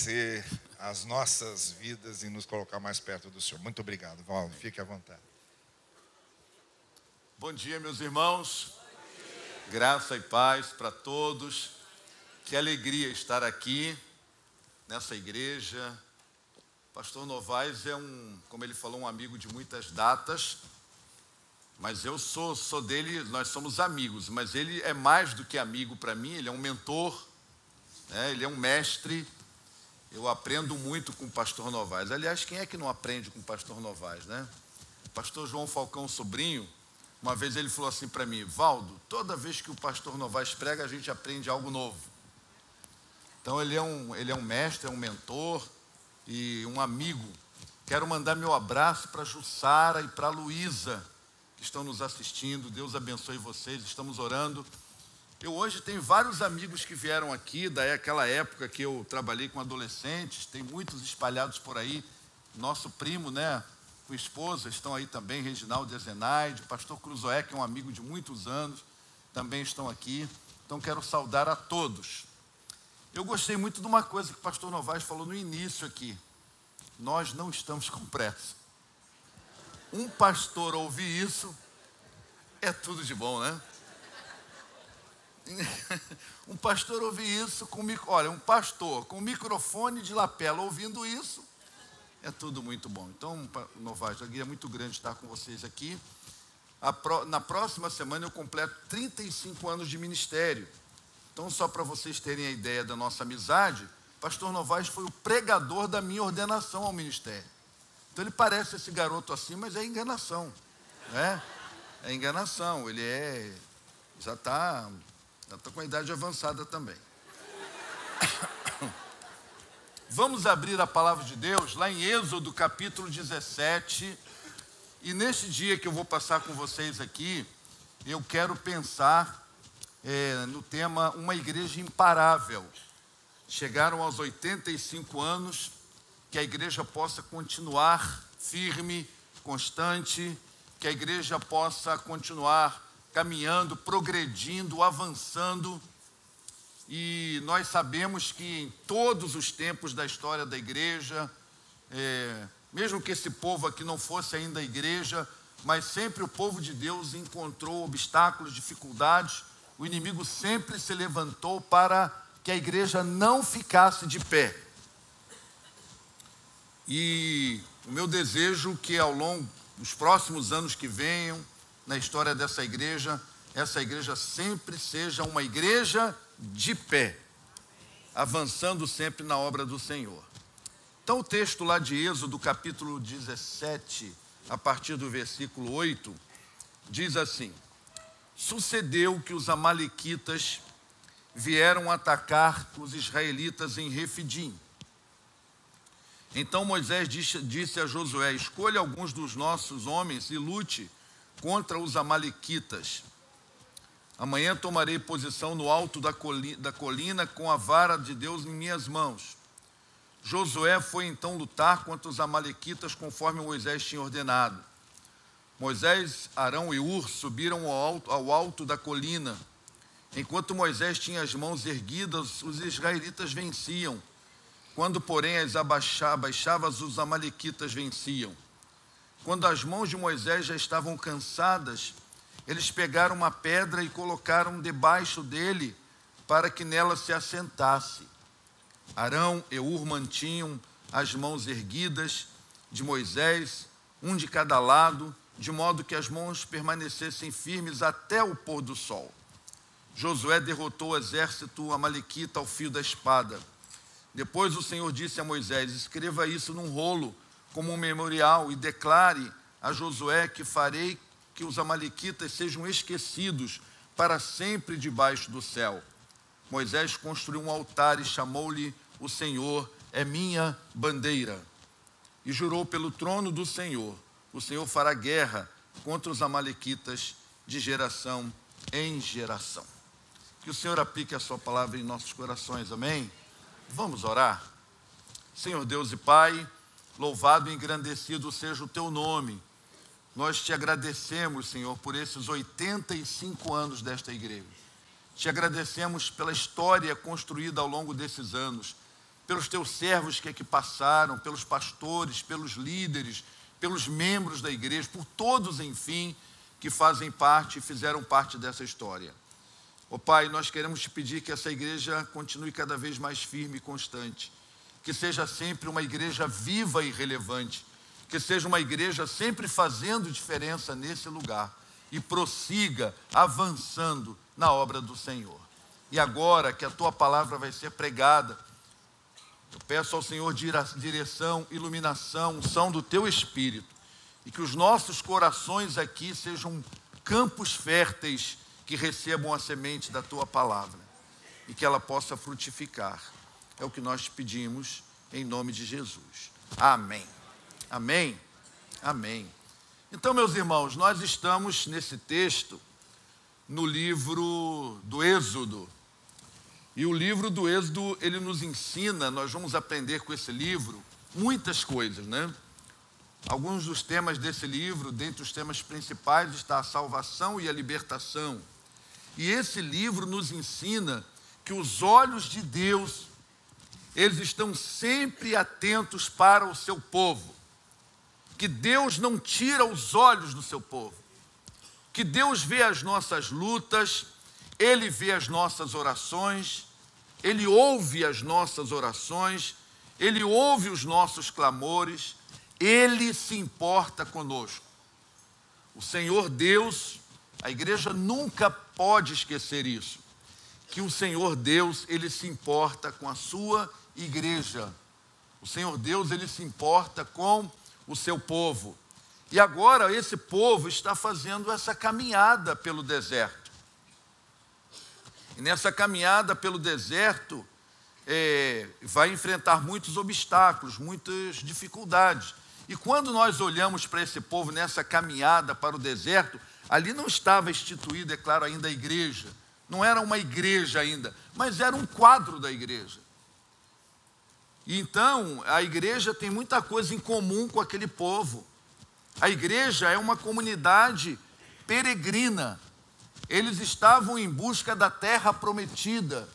refazer as nossas vidas e nos colocar mais perto do Senhor. Muito obrigado, Valdo. Fique à vontade. Bom dia, meus irmãos. Graça e paz para todos. Que alegria estar aqui nessa igreja. Pastor Novaes é como ele falou, um amigo de muitas datas, mas eu sou dele, nós somos amigos, mas ele é mais do que amigo para mim, ele é um mentor, né? Ele é um mestre. Eu aprendo muito com o pastor Novaes. Aliás, quem é que não aprende com o pastor Novaes, né? O pastor João Falcão, sobrinho, uma vez ele falou assim para mim: Valdo, toda vez que o pastor Novaes prega, a gente aprende algo novo. Então ele é um mestre, é um mentor e um amigo. Quero mandar meu abraço para a Jussara e para a Luísa, que estão nos assistindo. Deus abençoe vocês, estamos orando. Eu hoje tenho vários amigos que vieram aqui, daquela época que eu trabalhei com adolescentes, tem muitos espalhados por aí. Nosso primo, né, com esposa, estão aí também, Reginaldo e a Zenaide, o pastor Cruzoé, que é um amigo de muitos anos, também estão aqui. Então quero saudar a todos. Eu gostei muito de uma coisa que o pastor Novaes falou no início aqui. Nós não estamos com pressa. Um pastor ouvir isso, é tudo de bom, né? Um pastor ouvir isso um pastor com microfone de lapela ouvindo isso, é tudo muito bom. Então, Novaes, a alegria é muito grande estar com vocês aqui. Na próxima semana eu completo 35 anos de ministério. Então, só para vocês terem a ideia da nossa amizade, pastor Novaes foi o pregador da minha ordenação ao ministério. Então, ele parece esse garoto assim, mas é enganação, né? É enganação, ele já está com a idade avançada também. Vamos abrir a palavra de Deus lá em Êxodo capítulo 17. E neste dia que eu vou passar com vocês aqui, eu quero pensar no tema Uma Igreja Imparável. Chegaram aos 85 anos, que a igreja possa continuar firme, constante, que a igreja possa continuar caminhando, progredindo, avançando. E nós sabemos que em todos os tempos da história da igreja, mesmo que esse povo aqui não fosse ainda a igreja, mas sempre o povo de Deus encontrou obstáculos, dificuldades. O inimigo sempre se levantou para que a igreja não ficasse de pé. E o meu desejo é que ao longo dos próximos anos que venham, na história dessa igreja, essa igreja sempre seja uma igreja de pé, avançando sempre na obra do Senhor. Então o texto lá de Êxodo, capítulo 17, a partir do versículo 8, diz assim: Sucedeu que os amalequitas vieram atacar os israelitas em Refidim. Então Moisés disse a Josué: escolha alguns dos nossos homens e lute contra os amalequitas. Amanhã tomarei posição no alto da colina com a vara de Deus em minhas mãos. Josué foi então lutar contra os amalequitas conforme Moisés tinha ordenado. Moisés, Arão e Hur subiram ao alto da colina. Enquanto Moisés tinha as mãos erguidas, os israelitas venciam. Quando, porém, as abaixava, os amalequitas venciam. Quando as mãos de Moisés já estavam cansadas, eles pegaram uma pedra e colocaram debaixo dele para que nela se assentasse. Arão e Hur mantinham as mãos erguidas de Moisés, um de cada lado, de modo que as mãos permanecessem firmes até o pôr do sol. Josué derrotou o exército amalequita ao fio da espada. Depois o Senhor disse a Moisés: escreva isso num rolo como um memorial e declare a Josué que farei que os amalequitas sejam esquecidos para sempre debaixo do céu. Moisés construiu um altar e chamou-lhe: o Senhor é minha bandeira. E jurou pelo trono do Senhor: o Senhor fará guerra contra os amalequitas de geração em geração. Que o Senhor aplique a sua palavra em nossos corações, amém? Vamos orar? Senhor Deus e Pai, louvado e engrandecido seja o teu nome. Nós te agradecemos, Senhor, por esses 85 anos desta igreja. Te agradecemos pela história construída ao longo desses anos. pelos teus servos que aqui passaram, pelos pastores, pelos líderes, pelos membros da igreja, por todos, enfim, que fazem parte e fizeram parte dessa história. Ó Pai, nós queremos te pedir que essa igreja continue cada vez mais firme e constante, que seja sempre uma igreja viva e relevante, que seja uma igreja sempre fazendo diferença nesse lugar e prossiga avançando na obra do Senhor. E agora que a tua palavra vai ser pregada, eu peço ao Senhor direção, iluminação, unção do teu Espírito, e que os nossos corações aqui sejam campos férteis que recebam a semente da tua palavra e que ela possa frutificar. É o que nós te pedimos em nome de Jesus. Amém. Amém. Amém. Então, meus irmãos, nós estamos nesse texto no livro do Êxodo. E o livro do Êxodo, ele nos ensina, nós vamos aprender com esse livro muitas coisas, né? Alguns dos temas desse livro, dentre os temas principais, está a salvação e a libertação. E esse livro nos ensina que os olhos de Deus, eles estão sempre atentos para o seu povo. Que Deus não tira os olhos do seu povo. Que Deus vê as nossas lutas, Ele vê as nossas orações, Ele ouve as nossas orações, Ele ouve os nossos clamores, Ele se importa conosco. O Senhor Deus, a igreja nunca pode esquecer isso, que o Senhor Deus, Ele se importa com a sua igreja. O Senhor Deus, Ele se importa com o seu povo. E agora esse povo está fazendo essa caminhada pelo deserto. E nessa caminhada pelo deserto, vai enfrentar muitos obstáculos, muitas dificuldades. E quando nós olhamos para esse povo nessa caminhada para o deserto, ali não estava instituída, é claro, ainda a igreja. Não era uma igreja ainda, mas era um quadro da igreja. E então, a igreja tem muita coisa em comum com aquele povo. A igreja é uma comunidade peregrina. Eles estavam em busca da terra prometida.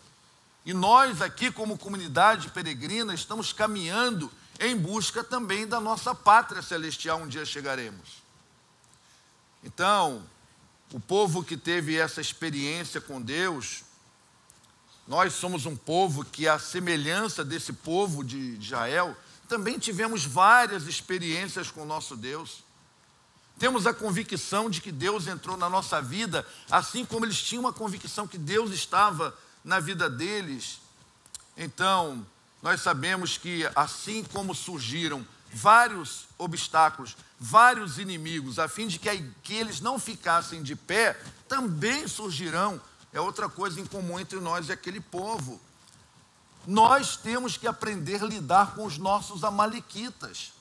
E nós aqui, como comunidade peregrina, estamos caminhando em busca também da nossa pátria celestial, um dia chegaremos. Então, o povo que teve essa experiência com Deus, nós somos um povo que, à semelhança desse povo de Israel, também tivemos várias experiências com o nosso Deus. Temos a convicção de que Deus entrou na nossa vida, assim como eles tinham a convicção que Deus estava na vida deles. Então, nós sabemos que assim como surgiram vários obstáculos, vários inimigos, a fim de que eles não ficassem de pé, também surgirão. É outra coisa em comum entre nós e aquele povo. Nós temos que aprender a lidar com os nossos amalequitas.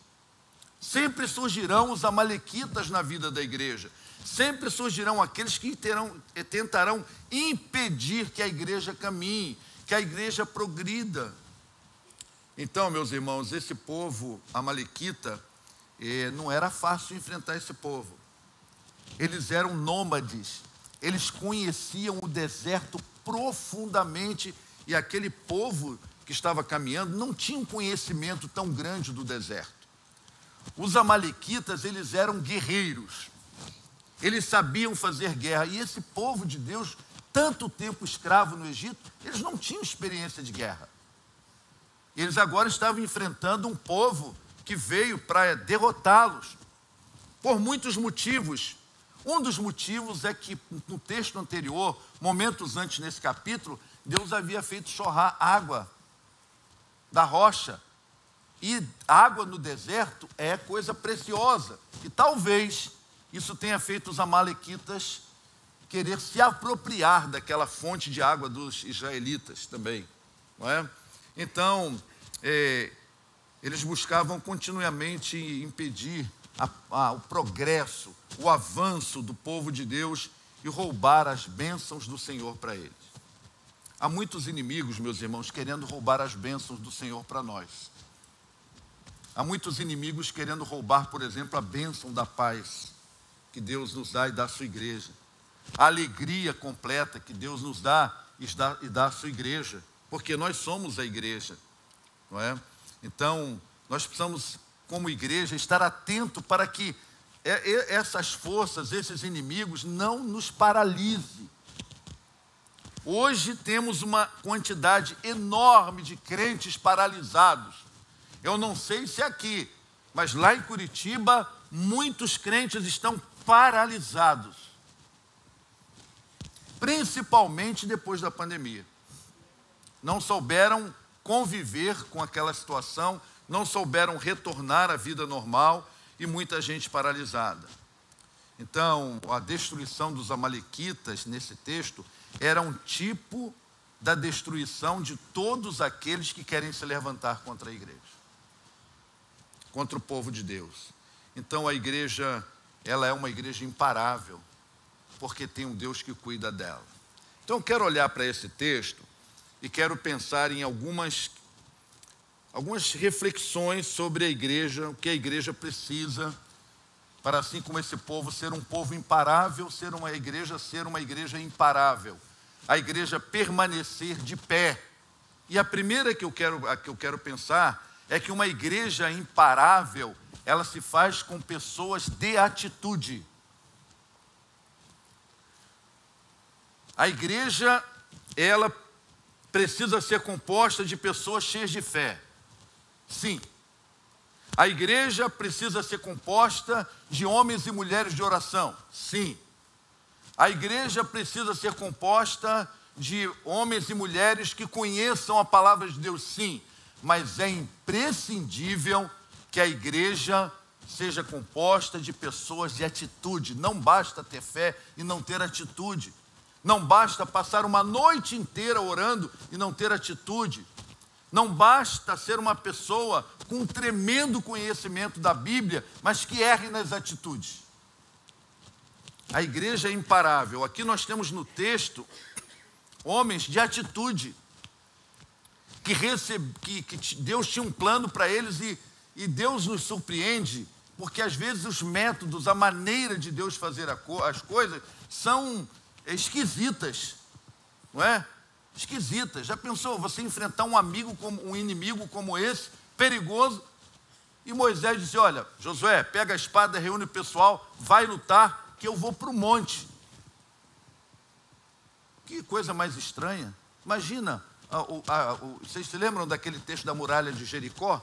Sempre surgirão os amalequitas na vida da igreja. Sempre surgirão aqueles que tentarão impedir que a igreja caminhe, que a igreja progrida. Então, meus irmãos, esse povo amalequita, não era fácil enfrentar esse povo. Eles eram nômades, eles conheciam o deserto profundamente, e aquele povo que estava caminhando não tinha um conhecimento tão grande do deserto. Os amalequitas, eles eram guerreiros, eles sabiam fazer guerra, e esse povo de Deus, tanto tempo escravo no Egito, eles não tinham experiência de guerra. Eles agora estavam enfrentando um povo que veio para derrotá-los, por muitos motivos. Um dos motivos é que no texto anterior, momentos antes nesse capítulo, Deus havia feito jorrar água da rocha. E água no deserto é coisa preciosa. E talvez isso tenha feito os amalequitas querer se apropriar daquela fonte de água dos israelitas também, não é? Então, eles buscavam continuamente impedir o progresso, o avanço do povo de Deus e roubar as bênçãos do Senhor para eles. Há muitos inimigos, meus irmãos, querendo roubar as bênçãos do Senhor para nós. Há muitos inimigos querendo roubar, por exemplo, a bênção da paz que Deus nos dá e dá à sua igreja. A alegria completa que Deus nos dá e dá à sua igreja, porque nós somos a igreja. não é? Então, nós precisamos, como igreja, estar atento para que essas forças, esses inimigos, não nos paralisem. Hoje temos uma quantidade enorme de crentes paralisados. Eu não sei se aqui, mas lá em Curitiba, muitos crentes estão paralisados. Principalmente depois da pandemia. Não souberam conviver com aquela situação, não souberam retornar à vida normal e muita gente paralisada. Então, a destruição dos amalequitas, nesse texto, era um tipo da destruição de todos aqueles que querem se levantar contra a igreja, contra o povo de Deus. Então, a igreja, ela é uma igreja imparável, porque tem um Deus que cuida dela. Então, eu quero olhar para esse texto e quero pensar em algumas reflexões sobre a igreja, o que a igreja precisa para, assim como esse povo, ser um povo imparável, ser uma igreja imparável. A igreja permanecer de pé. E a primeira que eu quero pensar é que uma igreja imparável, ela se faz com pessoas de atitude. A igreja, ela precisa ser composta de pessoas cheias de fé. Sim. A igreja precisa ser composta de homens e mulheres de oração. Sim. A igreja precisa ser composta de homens e mulheres que conheçam a palavra de Deus. Sim. Mas é imprescindível que a igreja seja composta de pessoas de atitude. Não basta ter fé e não ter atitude. Não basta passar uma noite inteira orando e não ter atitude. Não basta ser uma pessoa com um tremendo conhecimento da Bíblia, mas que erre nas atitudes. A igreja é imparável. Aqui nós temos no texto homens de atitude, que Deus tinha um plano para eles e Deus nos surpreende, porque às vezes os métodos, a maneira de Deus fazer as coisas são esquisitas, não é? Esquisitas. Já pensou você enfrentar um inimigo como esse, perigoso, e Moisés disse: olha, Josué, pega a espada, reúne o pessoal, vai lutar, que eu vou para o monte. Que coisa mais estranha. Imagina, vocês se lembram daquele texto da muralha de Jericó?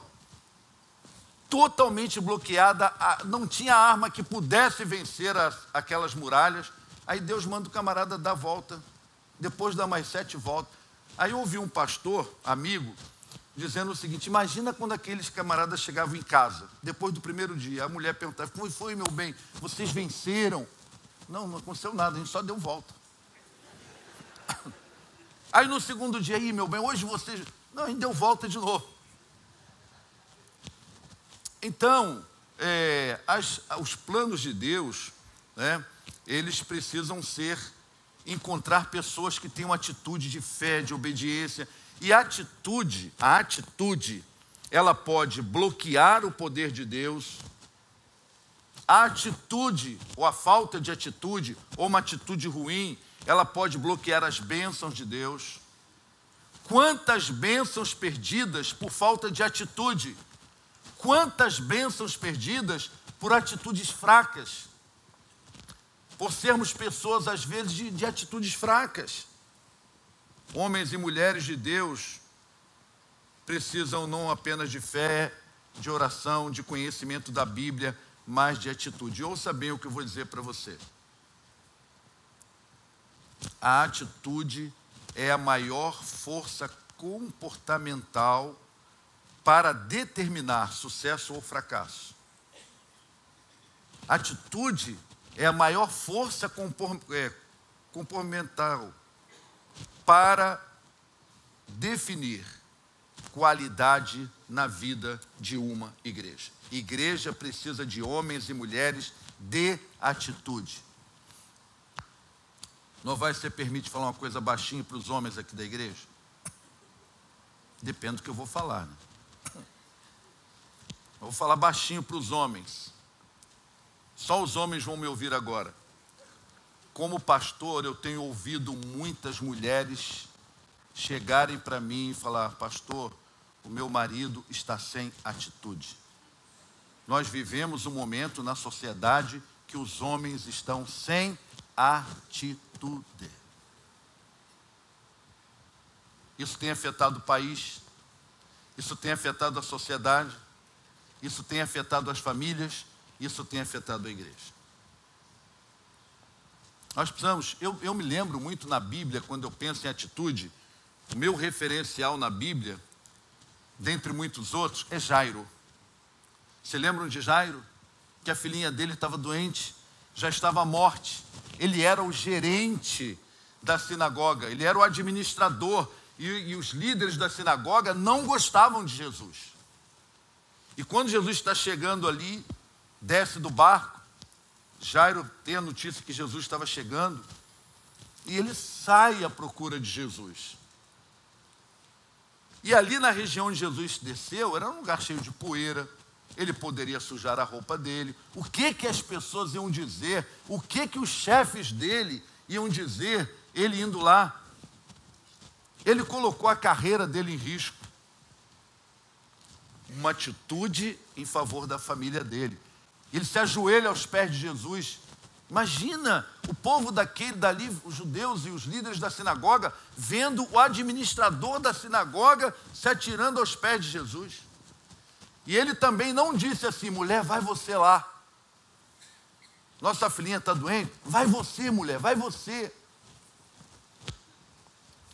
Totalmente bloqueada, não tinha arma que pudesse vencer aquelas muralhas. Aí Deus manda o camarada dar a volta, depois dá mais 7 voltas. Aí eu ouvi um pastor, amigo, dizendo o seguinte: imagina quando aqueles camaradas chegavam em casa, depois do primeiro dia, a mulher perguntava: como foi, meu bem, vocês venceram? Não aconteceu nada, a gente só deu volta. Aí no segundo dia: aí, meu bem, hoje vocês... Não, a gente deu volta de novo. Então, os planos de Deus, né, eles precisam encontrar pessoas que tenham atitude de fé, de obediência. E a atitude, ela pode bloquear o poder de Deus. A atitude, ou a falta de atitude, ou uma atitude ruim, ela pode bloquear as bênçãos de Deus. Quantas bênçãos perdidas por falta de atitude? Quantas bênçãos perdidas por atitudes fracas? Por sermos pessoas, às vezes, de atitudes fracas. Homens e mulheres de Deus precisam não apenas de fé, de oração, de conhecimento da Bíblia, mas de atitude. Ouça bem o que eu vou dizer para você. A atitude é a maior força comportamental para determinar sucesso ou fracasso. Atitude é a maior força comportamental para definir qualidade na vida de uma igreja. Igreja precisa de homens e mulheres de atitude. Não vai ser permite falar uma coisa baixinho para os homens aqui da igreja? Depende do que eu vou falar, né? Eu vou falar baixinho para os homens. Só os homens vão me ouvir agora. Como pastor, eu tenho ouvido muitas mulheres chegarem para mim e falar: pastor, o meu marido está sem atitude. Nós vivemos um momento na sociedade que os homens estão sem atitude. Isso tem afetado o país, isso tem afetado a sociedade, isso tem afetado as famílias, isso tem afetado a igreja. Nós precisamos, eu me lembro muito na Bíblia, quando eu penso em atitude, o meu referencial na Bíblia, dentre muitos outros, é Jairo. Você lembram de Jairo? Que a filhinha dele estava doente, já estava à morte. Ele era o gerente da sinagoga, ele era o administrador, e os líderes da sinagoga não gostavam de Jesus. E quando Jesus está chegando ali, desce do barco, Jairo tem a notícia que Jesus estava chegando, e ele sai à procura de Jesus. E ali na região onde Jesus desceu, era um lugar cheio de poeira, ele poderia sujar a roupa dele. O que as pessoas iam dizer? O que os chefes dele iam dizer, ele indo lá? Ele colocou a carreira dele em risco. Uma atitude em favor da família dele. Ele se ajoelha aos pés de Jesus. Imagina o povo dali, os judeus e os líderes da sinagoga, vendo o administrador da sinagoga se atirando aos pés de Jesus. E ele também não disse assim: mulher, vai você lá. Nossa filhinha está doente. Vai você, mulher, vai você.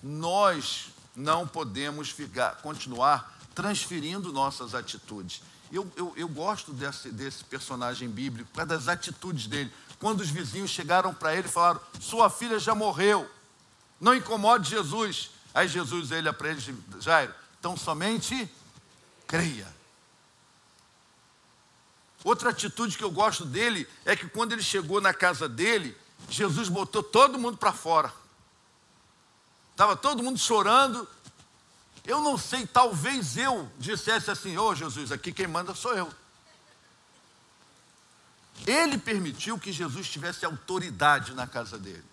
Nós não podemos continuar transferindo nossas atitudes. Eu gosto desse personagem bíblico, por causa das atitudes dele. Quando os vizinhos chegaram para ele e falaram: sua filha já morreu, não incomode Jesus. Aí Jesus olha para ele e diz: Jairo, então somente creia. Outra atitude que eu gosto dele é que quando ele chegou na casa dele, Jesus botou todo mundo para fora. Estava todo mundo chorando. Eu não sei, talvez eu dissesse assim: ô Jesus, aqui quem manda sou eu. Ele permitiu que Jesus tivesse autoridade na casa dele.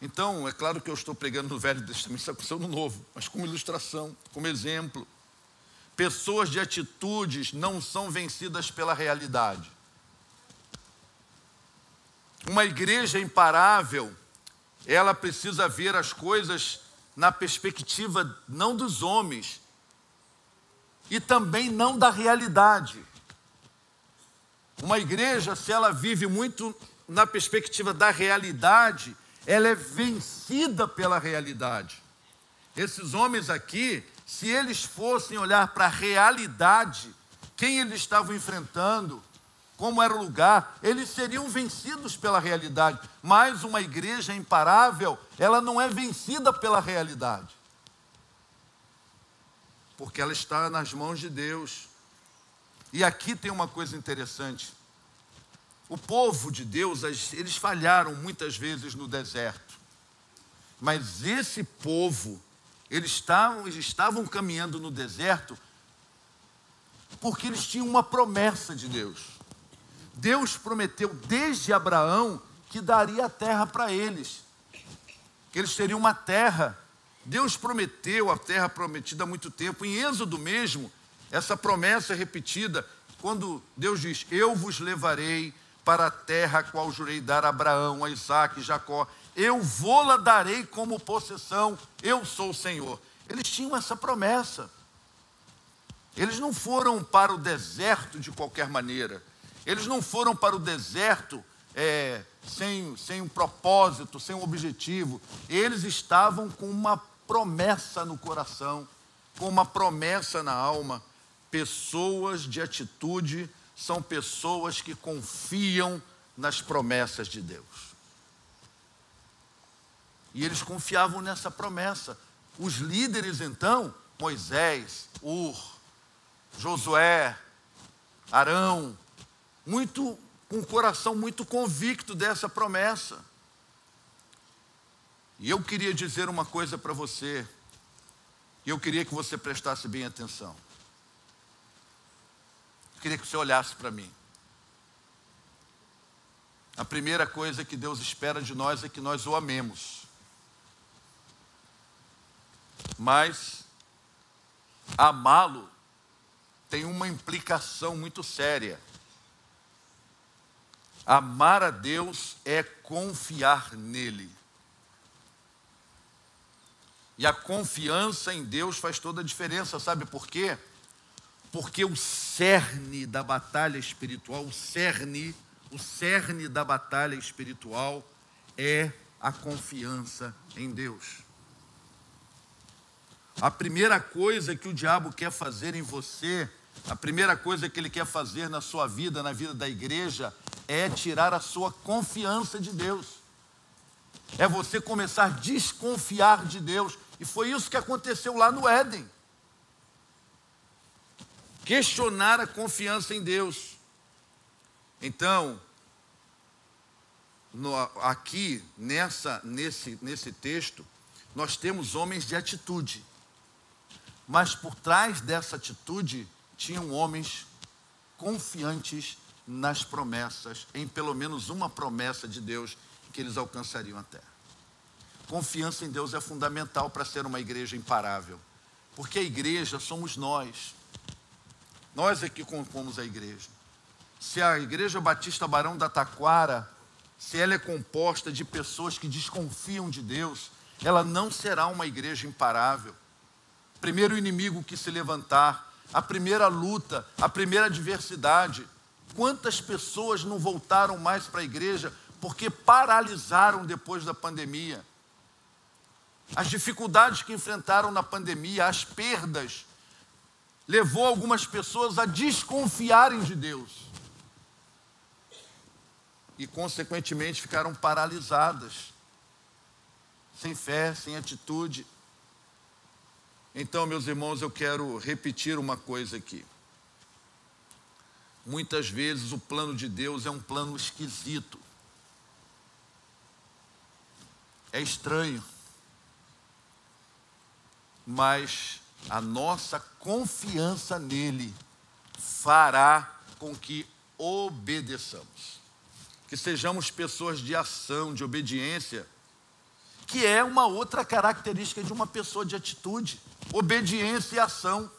Então, é claro que eu estou pregando no Velho Testamento, isso aconteceu no Novo, mas como ilustração, como exemplo. Pessoas de atitudes não são vencidas pela realidade. Uma igreja imparável, ela precisa ver as coisas na perspectiva não dos homens e também não da realidade. Uma igreja, se ela vive muito na perspectiva da realidade, ela é vencida pela realidade. Esses homens aqui, se eles fossem olhar para a realidade, quem eles estavam enfrentando, como era o lugar, eles seriam vencidos pela realidade. Mas uma igreja imparável, ela não é vencida pela realidade. Porque ela está nas mãos de Deus. E aqui tem uma coisa interessante. O povo de Deus, eles falharam muitas vezes no deserto. Mas esse povo, eles estavam caminhando no deserto porque eles tinham uma promessa de Deus. Deus prometeu desde Abraão que daria a terra para eles, que eles teriam uma terra. Deus prometeu a terra prometida há muito tempo. Em Êxodo mesmo, essa promessa é repetida, quando Deus diz: eu vos levarei para a terra a qual jurei dar a Abraão, a Isaque e Jacó. Eu vou-la darei como possessão, eu sou o Senhor. Eles tinham essa promessa. Eles não foram para o deserto de qualquer maneira. Eles não foram para o deserto sem um propósito, sem um objetivo. Eles estavam com uma promessa no coração, com uma promessa na alma. Pessoas de atitude são pessoas que confiam nas promessas de Deus. E eles confiavam nessa promessa. Os líderes, então, Moisés, Josué, Arão, com o coração muito convicto dessa promessa. E eu queria dizer uma coisa para você, e eu queria que você prestasse bem atenção. Eu queria que você olhasse para mim. A primeira coisa que Deus espera de nós é que nós o amemos. Mas amá-lo tem uma implicação muito séria. Amar a Deus é confiar nele. E a confiança em Deus faz toda a diferença, sabe por quê? Porque o cerne da batalha espiritual, o cerne da batalha espiritual é a confiança em Deus. A primeira coisa que o diabo quer fazer em você, a primeira coisa que ele quer fazer na sua vida, na vida da igreja, é tirar a sua confiança de Deus. É você começar a desconfiar de Deus. E foi isso que aconteceu lá no Éden. Questionar a confiança em Deus. Então, aqui, nesse texto, nós temos homens de atitude. Mas por trás dessa atitude, tinham homens confiantes nas promessas, em pelo menos uma promessa de Deus que eles alcançariam a terra. Confiança em Deus é fundamental para ser uma igreja imparável, porque a igreja somos nós. Nós é que compomos a igreja. Se a Igreja Batista Barão da Taquara, se ela é composta de pessoas que desconfiam de Deus, ela não será uma igreja imparável. Primeiro inimigo que se levantar, a primeira luta, a primeira adversidade. Quantas pessoas não voltaram mais para a igreja porque paralisaram depois da pandemia? As dificuldades que enfrentaram na pandemia, as perdas, levou algumas pessoas a desconfiarem de Deus. E, consequentemente, ficaram paralisadas, sem fé, sem atitude. Então, meus irmãos, eu quero repetir uma coisa aqui. Muitas vezes o plano de Deus é um plano esquisito. É estranho. Mas a nossa confiança nele fará com que obedeçamos. Que sejamos pessoas de ação, de obediência, que é uma outra característica de uma pessoa de atitude. Obediência e ação.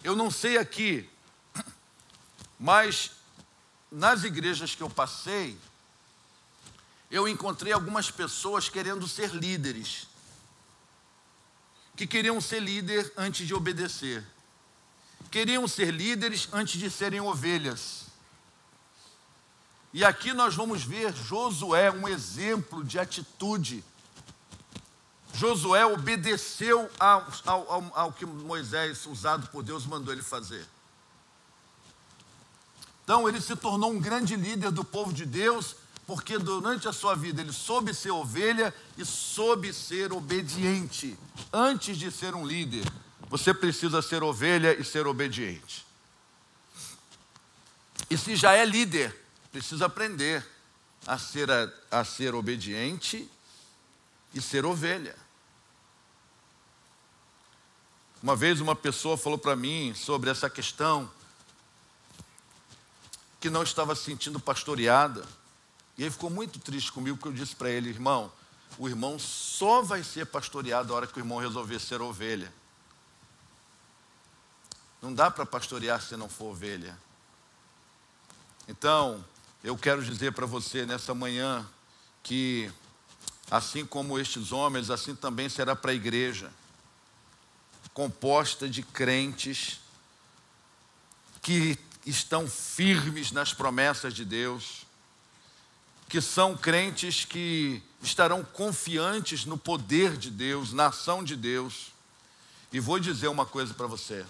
Eu não sei aqui, mas nas igrejas que eu passei, eu encontrei algumas pessoas querendo ser líderes, que queriam ser líder antes de obedecer, queriam ser líderes antes de serem ovelhas. E aqui nós vamos ver Josué, um exemplo de atitude. Josué obedeceu ao que Moisés, usado por Deus, mandou ele fazer. Então ele se tornou um grande líder do povo de Deus, porque durante a sua vida ele soube ser ovelha e soube ser obediente. Antes de ser um líder, você precisa ser ovelha e ser obediente. E se já é líder, precisa aprender a ser obediente e ser ovelha. Uma vez uma pessoa falou para mim sobre essa questão, que não estava se sentindo pastoreada. E ele ficou muito triste comigo, porque eu disse para ele: irmão, o irmão só vai ser pastoreado a hora que o irmão resolver ser ovelha. Não dá para pastorear se não for ovelha. Então, eu quero dizer para você nessa manhã que, assim como estes homens, assim também será para a igreja, composta de crentes que estão firmes nas promessas de Deus, que são crentes que estarão confiantes no poder de Deus, na ação de Deus. E vou dizer uma coisa para você: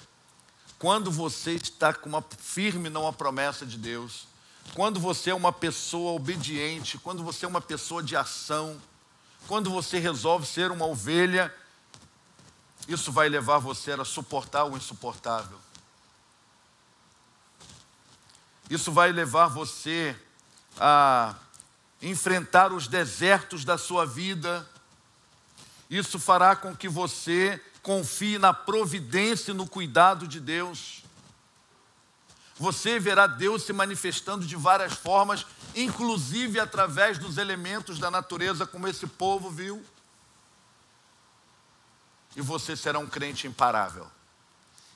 quando você está firme numa promessa de Deus, quando você é uma pessoa obediente, quando você é uma pessoa de ação, quando você resolve ser uma ovelha, isso vai levar você a suportar o insuportável. Isso vai levar você a enfrentar os desertos da sua vida. Isso fará com que você confie na providência e no cuidado de Deus. Você verá Deus se manifestando de várias formas, inclusive através dos elementos da natureza, como esse povo viu. e você será um crente imparável.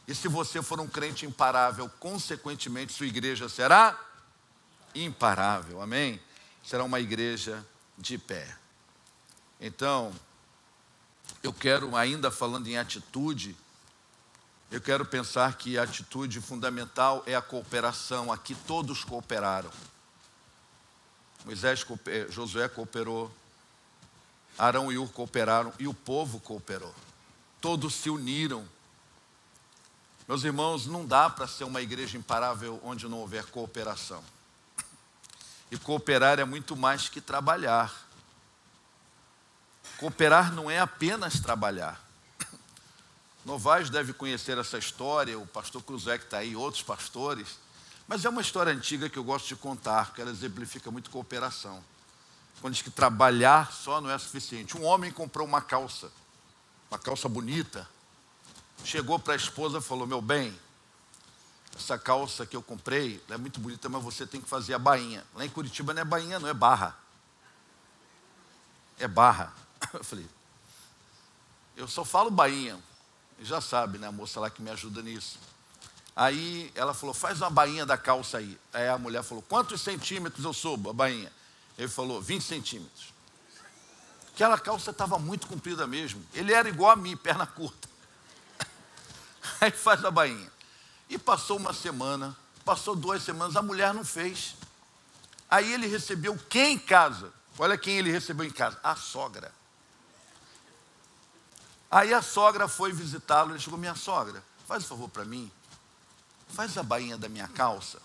E se você for um crente imparável, consequentemente, sua igreja será imparável, amém? Será uma igreja de pé. Então, eu quero, ainda falando em atitude, eu quero pensar que a atitude fundamental é a cooperação. Aqui todos cooperaram. Josué cooperou, Arão e Hur cooperaram e o povo cooperou. Todos se uniram. Meus irmãos, não dá para ser uma igreja imparável onde não houver cooperação. E cooperar é muito mais que trabalhar. Cooperar não é apenas trabalhar. Novaes deve conhecer essa história, o pastor Cruzé que está aí, outros pastores. Mas é uma história antiga que eu gosto de contar, porque ela exemplifica muito cooperação. Quando diz que trabalhar só não é suficiente. Um homem comprou uma calça bonita, chegou para a esposa e falou: meu bem, essa calça que eu comprei, ela é muito bonita, mas você tem que fazer a bainha. Lá em Curitiba não é bainha, não, é barra. É barra. Eu falei, eu só falo bainha. Já sabe, né, a moça lá que me ajuda nisso. Aí ela falou, faz uma bainha da calça aí. Aí a mulher falou, quantos centímetros eu subo a bainha? Ele falou, 20 centímetros. Aquela calça estava muito comprida mesmo. Ele era igual a mim, perna curta. Aí faz a bainha. E passou uma semana, passou 2 semanas, a mulher não fez. Aí ele recebeu quem em casa? Olha quem ele recebeu em casa, a sogra. Aí a sogra foi visitá-lo, ele chegou, minha sogra, faz um favor para mim, faz a bainha da minha calça.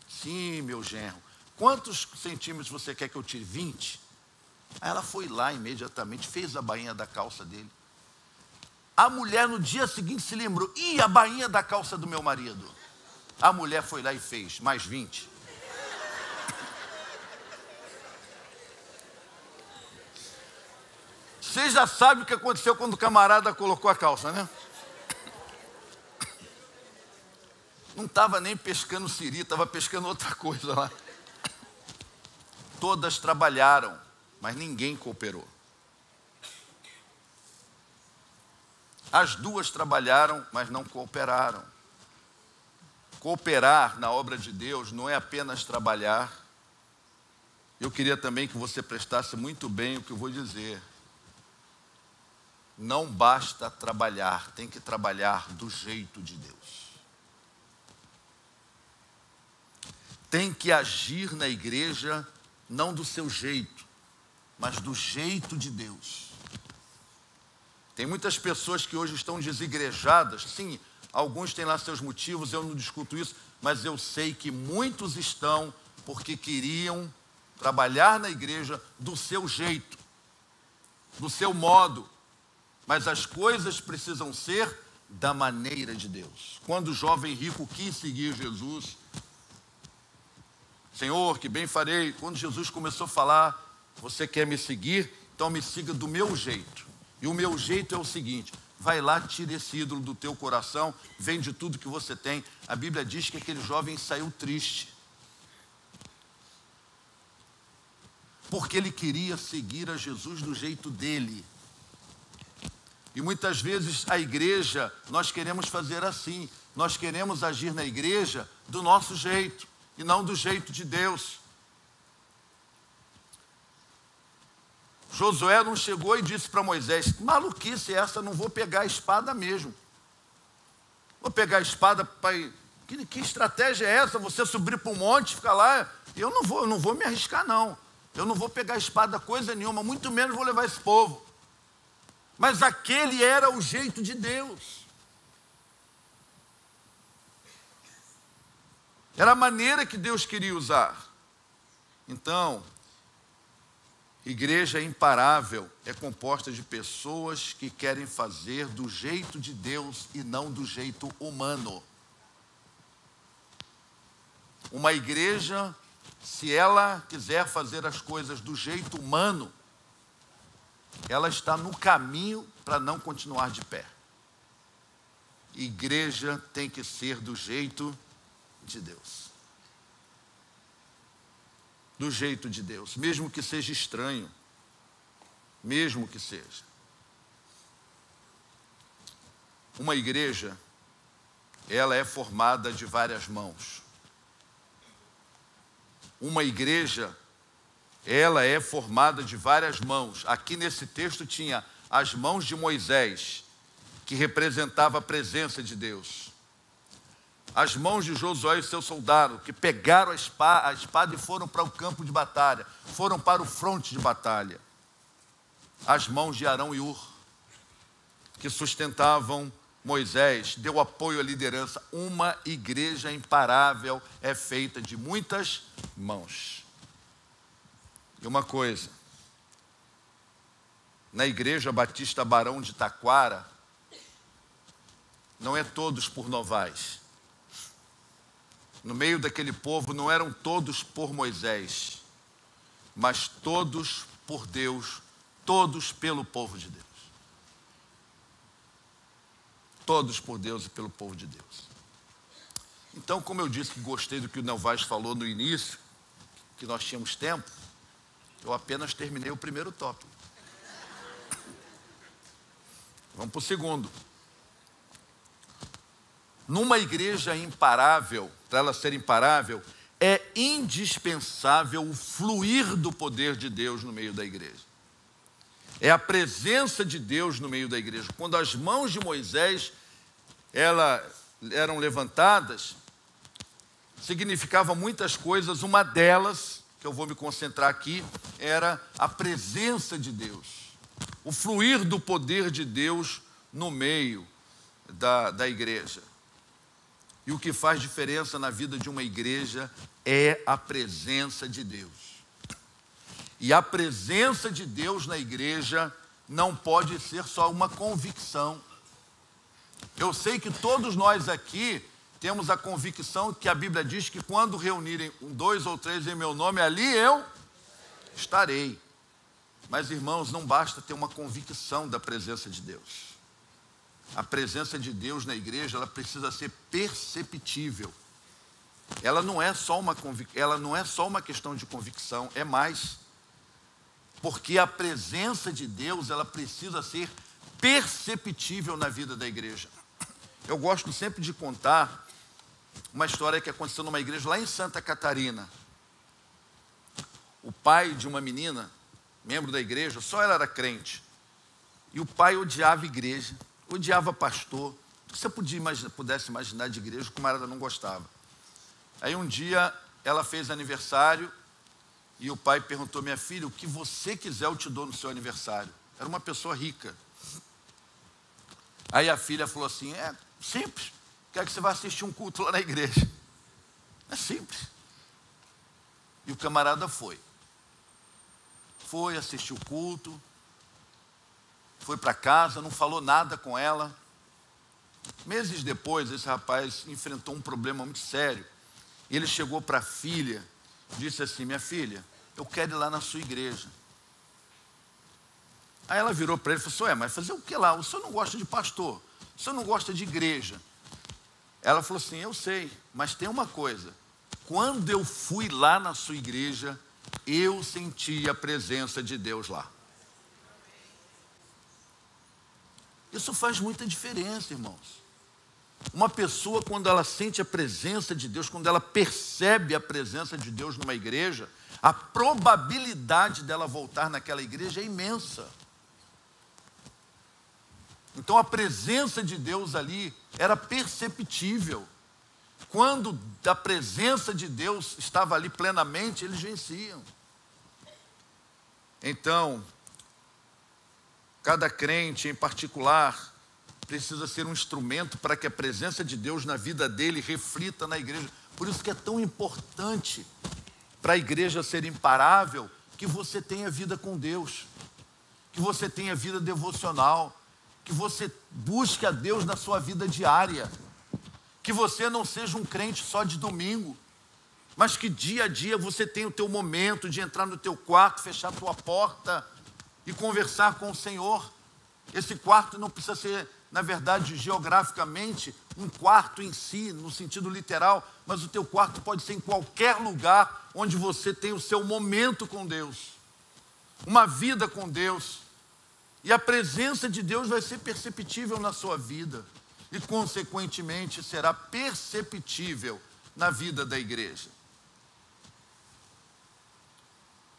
Sim, meu genro. Quantos centímetros você quer que eu tire? 20? Aí ela foi lá imediatamente, fez a bainha da calça dele. A mulher no dia seguinte se lembrou, a bainha da calça do meu marido. A mulher foi lá e fez, mais 20. Você já sabe o que aconteceu quando o camarada colocou a calça, né? Não estava nem pescando siri, estava pescando outra coisa lá. Todas trabalharam, mas ninguém cooperou. As duas trabalharam, mas não cooperaram. Cooperar na obra de Deus não é apenas trabalhar. Eu queria também que você prestasse muito bem o que eu vou dizer. Não basta trabalhar, tem que trabalhar do jeito de Deus. Tem que agir na igreja, não do seu jeito, mas do jeito de Deus. Tem muitas pessoas que hoje estão desigrejadas, sim, alguns têm lá seus motivos, eu não discuto isso, mas eu sei que muitos estão porque queriam trabalhar na igreja do seu jeito, do seu modo. Mas as coisas precisam ser da maneira de Deus. Quando o jovem rico quis seguir Jesus, Senhor, que bem farei. Quando Jesus começou a falar, você quer me seguir? Então me siga do meu jeito. E o meu jeito é o seguinte, vai lá, tira esse ídolo do teu coração, vende tudo que você tem. A Bíblia diz que aquele jovem saiu triste. Porque ele queria seguir a Jesus do jeito dele. E muitas vezes a igreja, nós queremos fazer assim. Nós queremos agir na igreja do nosso jeito e não do jeito de Deus. Josué não chegou e disse para Moisés, maluquice essa, não vou pegar a espada mesmo. Vou pegar a espada para... Que estratégia é essa? Você subir para um monte, ficar lá? Eu não vou me arriscar não. Eu não vou pegar a espada coisa nenhuma, muito menos vou levar esse povo. Mas aquele era o jeito de Deus. Era a maneira que Deus queria usar. Então, igreja imparável é composta de pessoas que querem fazer do jeito de Deus e não do jeito humano. Uma igreja, se ela quiser fazer as coisas do jeito humano, ela está no caminho para não continuar de pé. Igreja tem que ser do jeito de Deus. Do jeito de Deus, mesmo que seja estranho. Mesmo que seja. uma igreja, ela é formada de várias mãos. Uma igreja, ela é formada de várias mãos. Aqui nesse texto tinha as mãos de Moisés, que representava a presença de Deus. As mãos de Josué e seu soldado, que pegaram a espada e foram para o campo de batalha, foram para o fronte de batalha. As mãos de Arão e Hur, que sustentavam Moisés, deu apoio à liderança. Uma igreja imparável é feita de muitas mãos. E uma coisa, na Igreja Batista Barão de Taquara, não é todos por Novaes. No meio daquele povo não eram todos por Moisés, mas todos por Deus, todos pelo povo de Deus. Todos por Deus e pelo povo de Deus. Então, como eu disse que gostei do que o Novaes falou no início, que nós tínhamos tempo, eu apenas terminei o primeiro tópico. Vamos para o segundo. Numa igreja imparável, para ela ser imparável, é indispensável o fluir do poder de Deus no meio da igreja. É a presença de Deus no meio da igreja. Quando as mãos de Moisés eram levantadas, significava muitas coisas. Uma delas, que eu vou me concentrar aqui, era a presença de Deus. O fluir do poder de Deus no meio da igreja. E o que faz diferença na vida de uma igreja é a presença de Deus. E a presença de Deus na igreja não pode ser só uma convicção. Eu sei que todos nós aqui temos a convicção que a Bíblia diz que quando reunirem 2 ou 3 em meu nome, ali eu estarei. Mas, irmãos, não basta ter uma convicção da presença de Deus. A presença de Deus na igreja, ela precisa ser perceptível. Ela não é só uma questão de convicção, é mais. Porque a presença de Deus, ela precisa ser perceptível na vida da igreja. Eu gosto sempre de contar uma história que aconteceu numa igreja lá em Santa Catarina. O pai de uma menina, membro da igreja, só ela era crente. E o pai odiava a igreja, odiava pastor. O que você pudesse imaginar de igreja, o camarada não gostava. Aí um dia ela fez aniversário e o pai perguntou: minha filha, o que você quiser eu te dou no seu aniversário. Era uma pessoa rica. Aí a filha falou assim: é simples, quero que você vá assistir um culto lá na igreja. É simples. E o camarada foi assistir o culto, foi para casa, não falou nada com ela. Meses depois, esse rapaz enfrentou um problema muito sério. Ele chegou para a filha, disse assim: minha filha, eu quero ir lá na sua igreja. Aí ela virou para ele e falou: mas fazer o que lá? O senhor não gosta de pastor, o senhor não gosta de igreja. Ela falou assim: eu sei, mas tem uma coisa, quando eu fui lá na sua igreja, eu senti a presença de Deus lá. Isso faz muita diferença, irmãos. Uma pessoa, quando ela sente a presença de Deus, quando ela percebe a presença de Deus numa igreja, a probabilidade dela voltar naquela igreja é imensa. Então a presença de Deus ali era perceptível. Quando a presença de Deus estava ali plenamente, eles venciam. Então, cada crente em particular precisa ser um instrumento para que a presença de Deus na vida dele reflita na igreja. Por isso que é tão importante para a igreja ser imparável que você tenha vida com Deus, que você tenha vida devocional, que você busque a Deus na sua vida diária, que você não seja um crente só de domingo, mas que dia a dia você tenha o teu momento de entrar no teu quarto, fechar a tua porta e conversar com o Senhor. Esse quarto não precisa ser, na verdade, geograficamente, um quarto em si, no sentido literal, mas o teu quarto pode ser em qualquer lugar onde você tem o seu momento com Deus, uma vida com Deus, e a presença de Deus vai ser perceptível na sua vida. e, consequentemente, será perceptível na vida da igreja.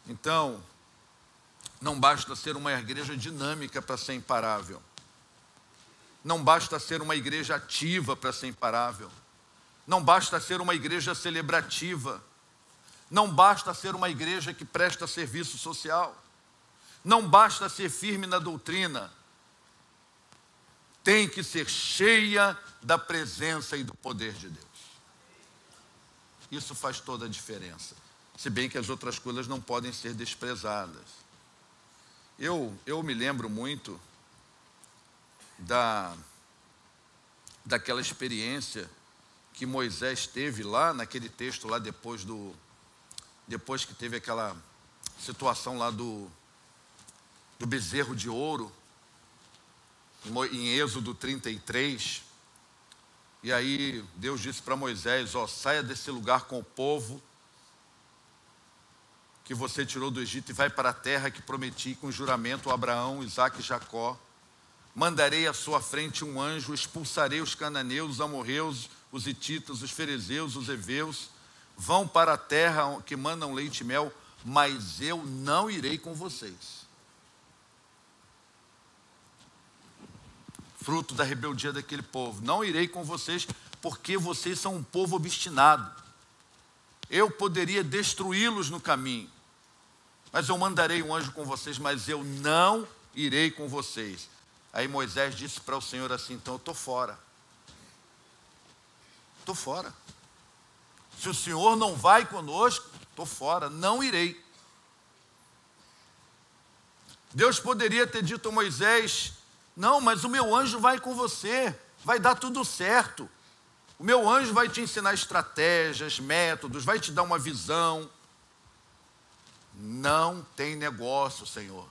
Então, não basta ser uma igreja dinâmica para ser imparável. Não basta ser uma igreja ativa para ser imparável. Não basta ser uma igreja celebrativa. Não basta ser uma igreja que presta serviço social. Não basta ser firme na doutrina. Tem que ser cheia da presença e do poder de Deus. Isso faz toda a diferença. Se bem que as outras coisas não podem ser desprezadas. Eu me lembro muito daquela experiência que Moisés teve lá naquele texto, lá depois que teve aquela situação lá do bezerro de ouro, em Êxodo 33, e aí Deus disse para Moisés, saia desse lugar com o povo que você tirou do Egito e vai para a terra que prometi com juramento a Abraão, Isaque e Jacó. Mandarei à sua frente um anjo, expulsarei os cananeus, os amorreus, os hititas, os ferezeus, os heveus, vão para a terra que mandam leite e mel, mas eu não irei com vocês. Fruto da rebeldia daquele povo. Não irei com vocês, porque vocês são um povo obstinado. Eu poderia destruí-los no caminho, mas eu mandarei um anjo com vocês, mas eu não irei com vocês. Aí Moisés disse para o Senhor assim, então eu estou fora. Estou fora. Se o Senhor não vai conosco, estou fora, não irei. Deus poderia ter dito a Moisés, não, mas o meu anjo vai com você, vai dar tudo certo. O meu anjo vai te ensinar estratégias, métodos, vai te dar uma visão. Não tem negócio, Senhor.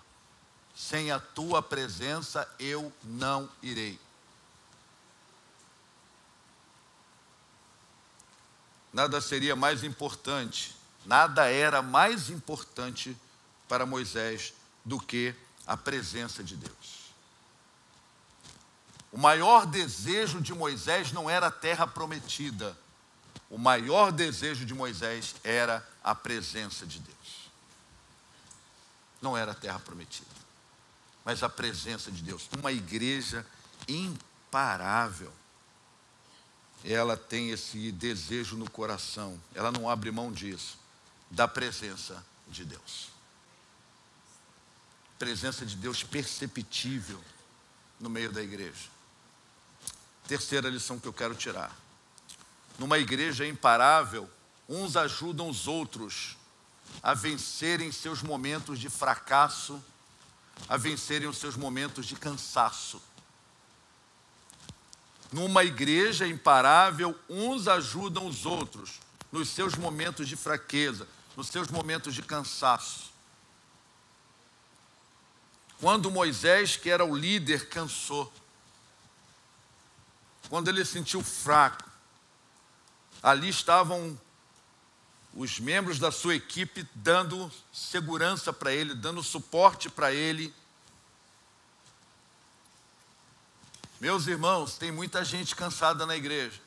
Sem a tua presença eu não irei. Nada seria mais importante, nada era mais importante para Moisés do que a presença de Deus. O maior desejo de Moisés não era a terra prometida. O maior desejo de Moisés era a presença de Deus. Não era a terra prometida, mas a presença de Deus. Uma igreja imparável. Ela tem esse desejo no coração. Ela não abre mão disso, da presença de Deus. Presença de Deus perceptível no meio da igreja. Terceira lição que eu quero tirar. Numa igreja imparável, uns ajudam os outros a vencerem seus momentos de fracasso, a vencerem os seus momentos de cansaço. Numa igreja imparável, uns ajudam os outros nos seus momentos de fraqueza, nos seus momentos de cansaço. Quando Moisés, que era o líder, cansou, quando ele se sentiu fraco, ali estavam os membros da sua equipe dando segurança para ele, dando suporte para ele. Meus irmãos, tem muita gente cansada na igreja.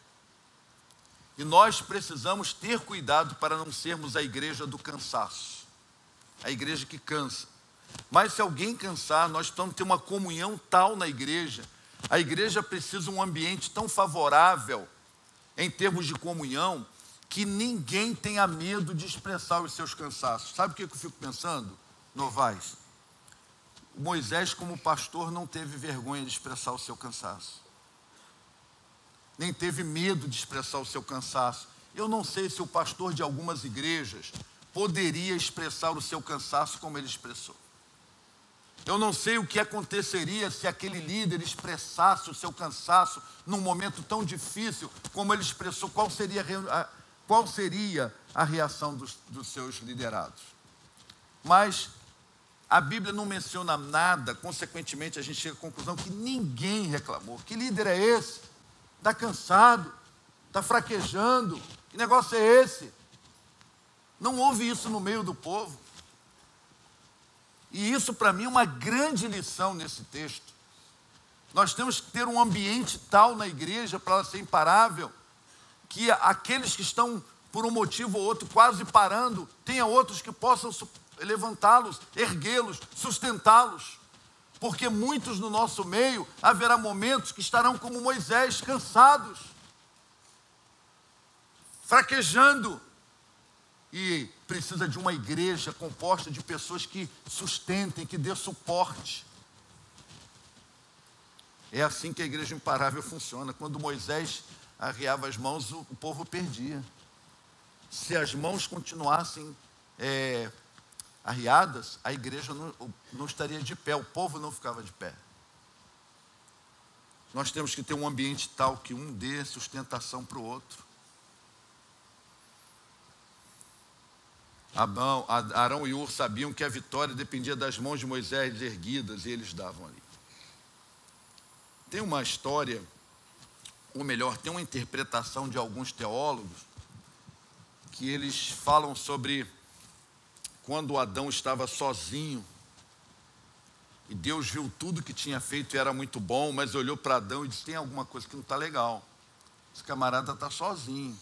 E nós precisamos ter cuidado para não sermos a igreja do cansaço. A igreja que cansa. Mas se alguém cansar, nós precisamos ter uma comunhão tal na igreja. A igreja precisa de um ambiente tão favorável em termos de comunhão, que ninguém tenha medo de expressar os seus cansaços. Sabe o que eu fico pensando, Novaes? Moisés, como pastor, não teve vergonha de expressar o seu cansaço. Nem teve medo de expressar o seu cansaço. Eu não sei se o pastor de algumas igrejas poderia expressar o seu cansaço como ele expressou. Eu não sei o que aconteceria se aquele líder expressasse o seu cansaço num momento tão difícil como ele expressou. Qual seria a reação dos seus liderados? Mas a Bíblia não menciona nada, consequentemente a gente chega à conclusão que ninguém reclamou. Que líder é esse? Está cansado? Está fraquejando? Que negócio é esse? Não houve isso no meio do povo. E isso para mim é uma grande lição nesse texto. Nós temos que ter um ambiente tal na igreja para ela ser imparável, que aqueles que estão por um motivo ou outro quase parando, tenha outros que possam levantá-los, erguê-los, sustentá-los. Porque muitos no nosso meio haverá momentos que estarão como Moisés, cansados, fraquejando, e precisa de uma igreja composta de pessoas que sustentem, que dê suporte. É assim que a igreja imparável funciona. Quando Moisés arriava as mãos, o povo perdia. Se as mãos continuassem arriadas, a igreja não estaria de pé, o povo não ficava de pé. Nós temos que ter um ambiente tal que um dê sustentação para o outro. Arão e Ur sabiam que a vitória dependia das mãos de Moisés erguidas, e eles davam ali. Tem uma história, ou melhor, tem uma interpretação de alguns teólogos, que eles falam sobre quando Adão estava sozinho, e Deus viu tudo que tinha feito e era muito bom, mas olhou para Adão e disse: tem alguma coisa que não está legal, esse camarada está sozinho,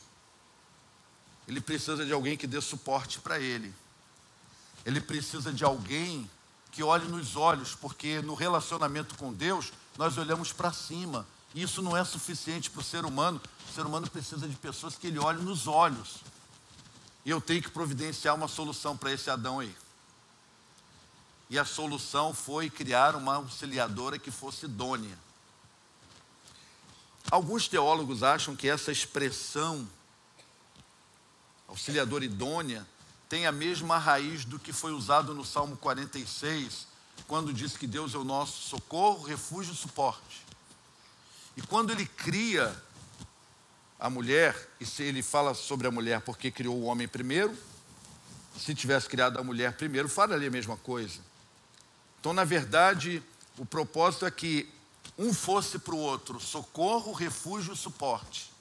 ele precisa de alguém que dê suporte para ele, ele precisa de alguém que olhe nos olhos, porque no relacionamento com Deus, nós olhamos para cima, e isso não é suficiente para o ser humano precisa de pessoas que ele olhe nos olhos, e eu tenho que providenciar uma solução para esse Adão aí. E a solução foi criar uma auxiliadora que fosse idônea. Alguns teólogos acham que essa expressão, auxiliadora idônea, tem a mesma raiz do que foi usado no Salmo 46, quando diz que Deus é o nosso socorro, refúgio e suporte. E quando ele cria a mulher, e se ele fala sobre a mulher porque criou o homem primeiro, se tivesse criado a mulher primeiro, falaria a mesma coisa. Então, na verdade, o propósito é que um fosse para o outro socorro, refúgio e suporte.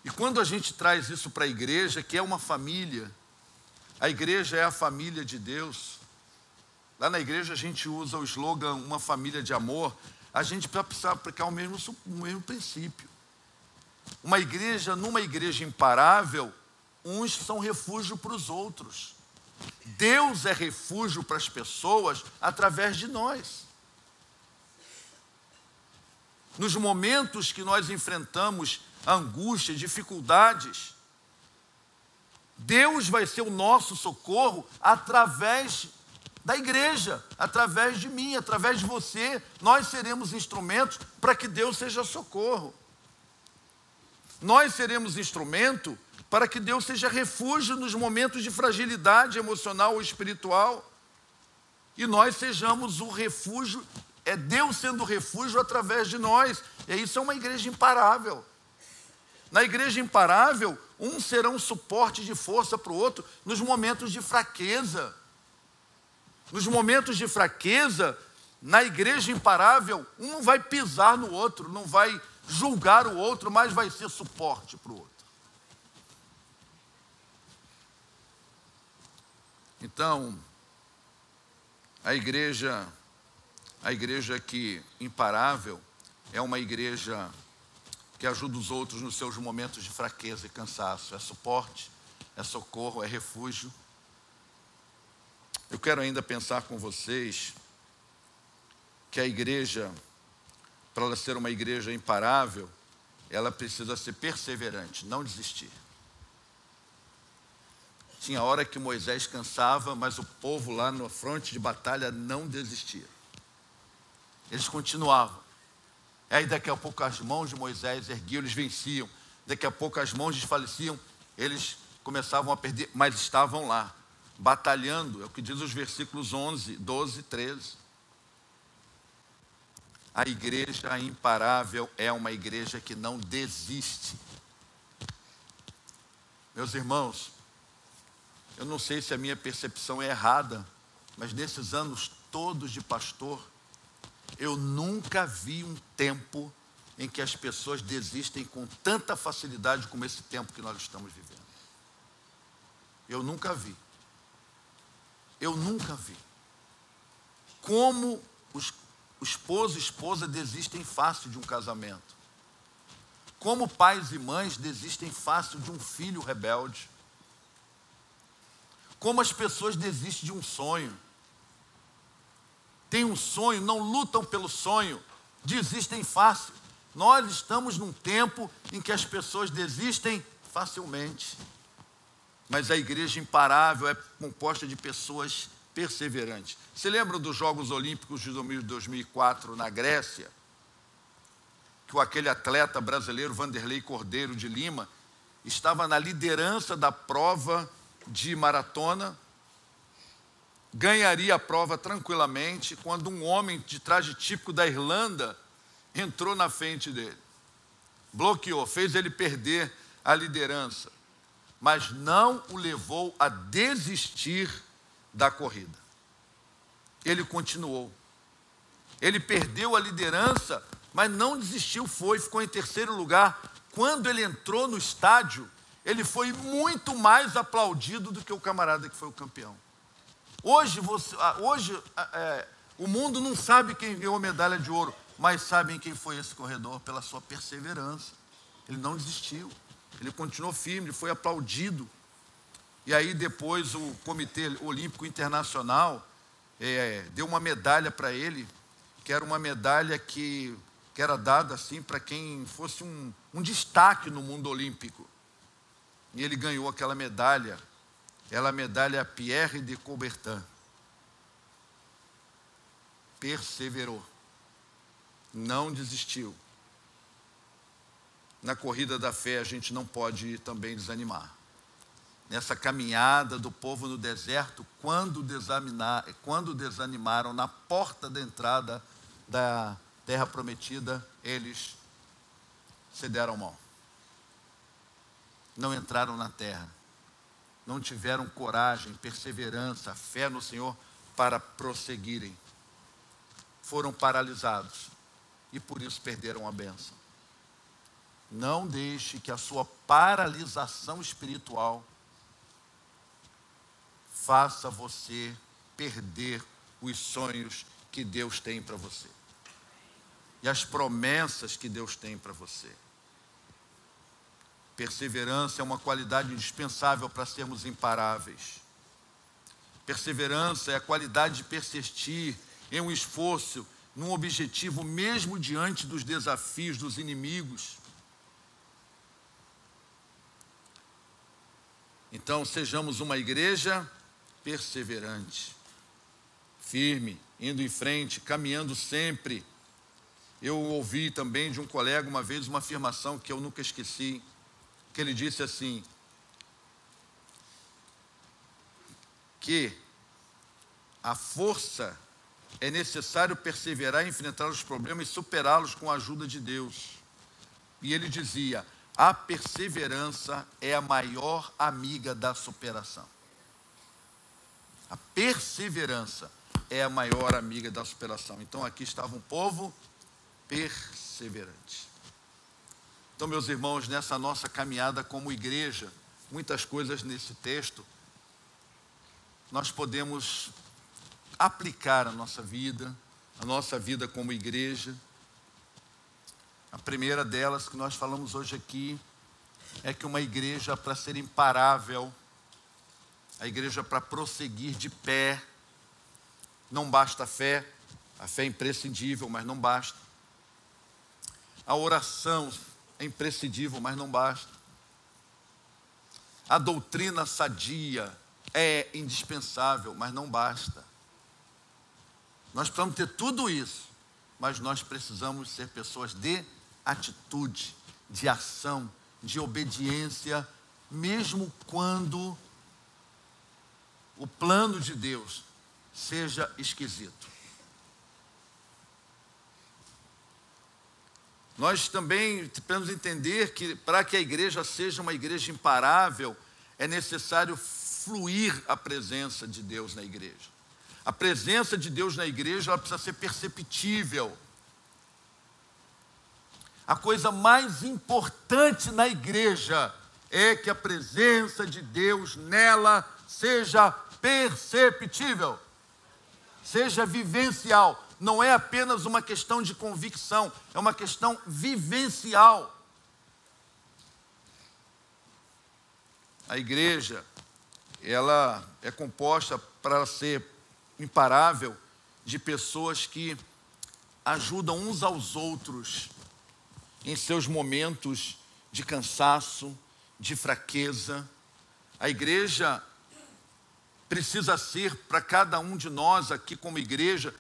E quando a gente traz isso para a igreja, que é uma família, a igreja é a família de Deus. Lá na igreja a gente usa o slogan uma família de amor. A gente precisa aplicar o mesmo princípio. Numa igreja imparável, uns são refúgio para os outros. Deus é refúgio para as pessoas através de nós. Nos momentos que nós enfrentamos angústia, dificuldades, Deus vai ser o nosso socorro através da igreja, através de mim, através de você. Nós seremos instrumentos para que Deus seja socorro. Nós seremos instrumento para que Deus seja refúgio nos momentos de fragilidade emocional ou espiritual. E nós sejamos o refúgio, é Deus sendo o refúgio através de nós. E isso é uma igreja imparável. Na igreja imparável, uns serão suporte de força para o outro nos momentos de fraqueza. Nos momentos de fraqueza, na igreja imparável, um vai pisar no outro, não vai julgar o outro, mas vai ser suporte para o outro. Então, a igreja que imparável é uma igreja que ajuda os outros nos seus momentos de fraqueza e cansaço. É suporte, é socorro, é refúgio. Eu quero ainda pensar com vocês que a igreja, para ela ser uma igreja imparável, ela precisa ser perseverante, não desistir. Tinha hora que Moisés cansava, mas o povo lá na fronte de batalha não desistia. Eles continuavam. Aí daqui a pouco as mãos de Moisés erguiam, eles venciam. Daqui a pouco as mãos desfaleciam, eles começavam a perder, mas estavam lá, batalhando. É o que diz os versículos 11, 12, 13. A igreja imparável é uma igreja que não desiste. Meus irmãos, eu não sei se a minha percepção é errada, mas nesses anos todos de pastor, eu nunca vi um tempo em que as pessoas desistem com tanta facilidade como esse tempo que nós estamos vivendo. Eu nunca vi. Eu nunca vi. Como o esposo e esposa desistem fácil de um casamento. Como pais e mães desistem fácil de um filho rebelde. Como as pessoas desistem de um sonho. Tem um sonho, não lutam pelo sonho, desistem fácil. Nós estamos num tempo em que as pessoas desistem facilmente. Mas a igreja imparável é composta de pessoas perseverantes. Você lembra dos Jogos Olímpicos de 2004 na Grécia? Que aquele atleta brasileiro, Vanderlei Cordeiro de Lima, estava na liderança da prova de maratona, ganharia a prova tranquilamente, quando um homem de traje típico da Irlanda entrou na frente dele. Bloqueou, fez ele perder a liderança, mas não o levou a desistir da corrida. Ele continuou. Ele perdeu a liderança, mas não desistiu, ficou em terceiro lugar. Quando ele entrou no estádio, ele foi muito mais aplaudido do que o camarada que foi o campeão. Hoje o mundo não sabe quem ganhou a medalha de ouro, mas sabem quem foi esse corredor pela sua perseverança. Ele não desistiu, ele continuou firme, ele foi aplaudido. E aí depois o Comitê Olímpico Internacional deu uma medalha para ele, que era uma medalha que era dada assim para quem fosse um destaque no mundo olímpico. E ele ganhou aquela medalha, a medalha Pierre de Coubertin. Perseverou, não desistiu. Na corrida da fé a gente não pode também desanimar. Nessa caminhada do povo no deserto, quando desanimaram na porta da entrada da terra prometida, eles se deram mão. Não entraram na terra. Não tiveram coragem, perseverança, fé no Senhor para prosseguirem. Foram paralisados e por isso perderam a bênção. Não deixe que a sua paralisação espiritual faça você perder os sonhos que Deus tem para você. E as promessas que Deus tem para você. Perseverança é uma qualidade indispensável para sermos imparáveis. Perseverança é a qualidade de persistir em um esforço, num objetivo, mesmo diante dos desafios dos inimigos. Então, sejamos uma igreja perseverante, firme, indo em frente, caminhando sempre. Eu ouvi também de um colega uma vez uma afirmação que eu nunca esqueci, que ele disse assim, que a força é necessário perseverar e enfrentar os problemas e superá-los com a ajuda de Deus. E ele dizia, a perseverança é a maior amiga da superação. A perseverança é a maior amiga da superação. Então aqui estava um povo perseverante. Então, meus irmãos, nessa nossa caminhada como igreja, muitas coisas nesse texto, nós podemos aplicar a nossa vida como igreja. A primeira delas que nós falamos hoje aqui é que uma igreja, para ser imparável, a igreja para prosseguir de pé, não basta a fé é imprescindível, mas não basta. A oração é imprescindível, mas não basta. A doutrina sadia é indispensável, mas não basta. Nós precisamos ter tudo isso, mas nós precisamos ser pessoas de atitude, de ação, de obediência, mesmo quando o plano de Deus seja esquisito. Nós também precisamos entender que para que a igreja seja uma igreja imparável, é necessário fluir a presença de Deus na igreja. A presença de Deus na igreja, ela precisa ser perceptível. A coisa mais importante na igreja é que a presença de Deus nela seja perceptível, seja vivencial. não é apenas uma questão de convicção, é uma questão vivencial. A igreja, ela é composta para ser imparável de pessoas que ajudam uns aos outros em seus momentos de cansaço, de fraqueza. A igreja precisa ser, para cada um de nós aqui como igreja,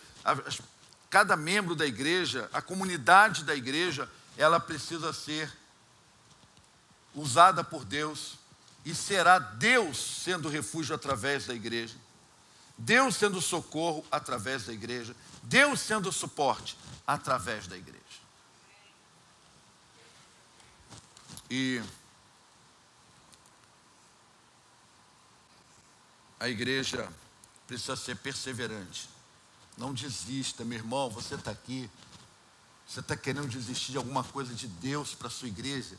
cada membro da igreja, a comunidade da igreja, ela precisa ser usada por Deus, e será Deus sendo refúgio através da igreja, Deus sendo socorro através da igreja, Deus sendo suporte através da igreja. E a igreja precisa ser perseverante. Não desista, meu irmão, você está aqui, você está querendo desistir de alguma coisa de Deus para a sua igreja,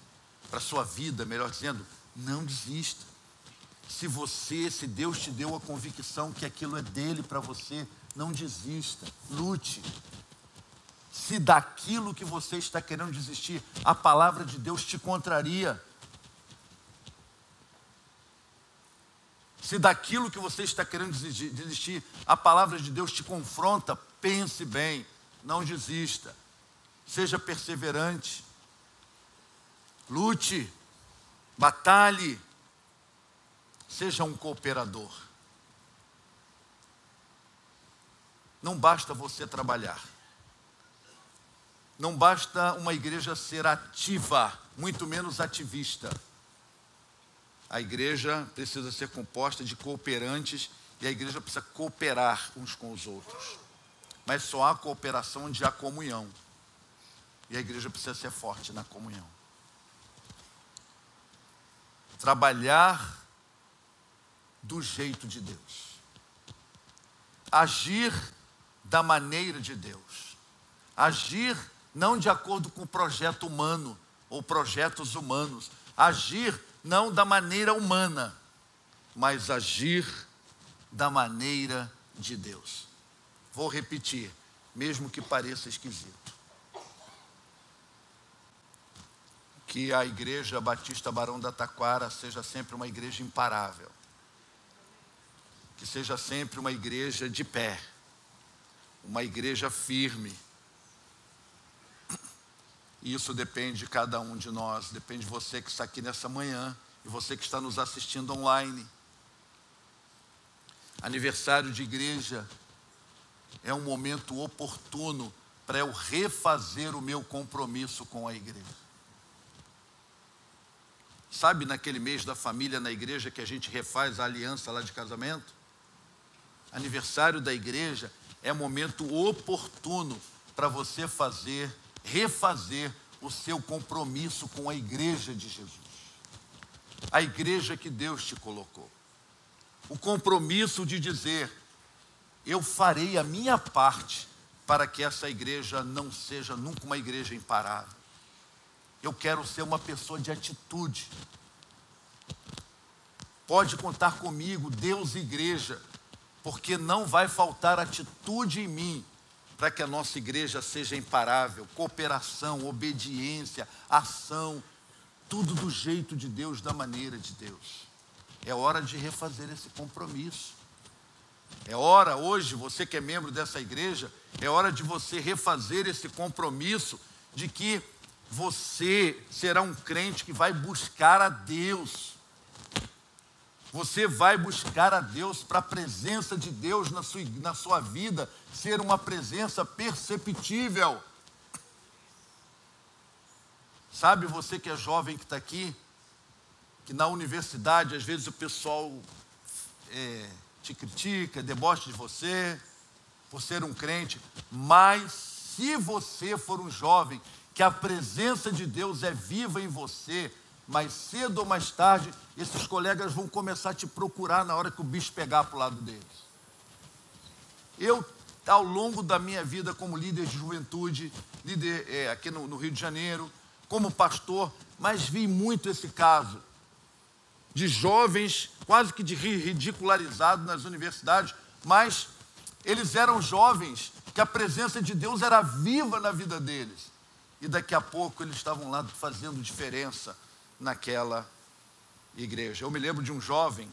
para a sua vida, melhor dizendo, não desista. Se Deus te deu a convicção que aquilo é dele para você, não desista, lute. Se daquilo que você está querendo desistir, a palavra de Deus te contraria. Se daquilo que você está querendo desistir, a palavra de Deus te confronta, pense bem, não desista. Seja perseverante. Lute, batalhe, seja um cooperador. Não basta você trabalhar. Não basta uma igreja ser ativa, muito menos ativista. A igreja precisa ser composta de cooperantes e a igreja precisa cooperar uns com os outros. Mas só há cooperação onde há comunhão. E a igreja precisa ser forte na comunhão. Trabalhar do jeito de Deus. Agir da maneira de Deus. Agir não de acordo com o projeto humano ou projetos humanos. Agir não da maneira humana, mas agir da maneira de Deus. Vou repetir, mesmo que pareça esquisito. Que a Igreja Batista Barão da Taquara seja sempre uma igreja imparável. Que seja sempre uma igreja de pé. Uma igreja firme. E isso depende de cada um de nós. Depende de você que está aqui nessa manhã. E você que está nos assistindo online. Aniversário de igreja é um momento oportuno para eu refazer o meu compromisso com a igreja. Sabe naquele mês da família na igreja que a gente refaz a aliança lá de casamento? Aniversário da igreja é momento oportuno para você refazer o seu compromisso com a igreja de Jesus. A igreja que Deus te colocou. O compromisso de dizer, eu farei a minha parte para que essa igreja não seja nunca uma igreja imparável. Eu quero ser uma pessoa de atitude. Pode contar comigo, Deus e igreja, porque não vai faltar atitude em mim para que a nossa igreja seja imparável. Cooperação, obediência, ação, tudo do jeito de Deus, da maneira de Deus. É hora de refazer esse compromisso. É hora, hoje, você que é membro dessa igreja, é hora de você refazer esse compromisso de que você será um crente que vai buscar a Deus. Você vai buscar a Deus para a presença de Deus na sua vida ser uma presença perceptível. Sabe, você que é jovem que está aqui, que na universidade às vezes o pessoal te critica, debocha de você por ser um crente, mas se você for um jovem que a presença de Deus é viva em você, mais cedo ou mais tarde, esses colegas vão começar a te procurar na hora que o bicho pegar para o lado deles. Eu, ao longo da minha vida como líder de juventude, líder aqui no Rio de Janeiro, como pastor, mas vi muito esse caso de jovens quase que ridicularizados nas universidades, mas eles eram jovens que a presença de Deus era viva na vida deles. E daqui a pouco eles estavam lá fazendo diferença naquela igreja. Eu me lembro de um jovem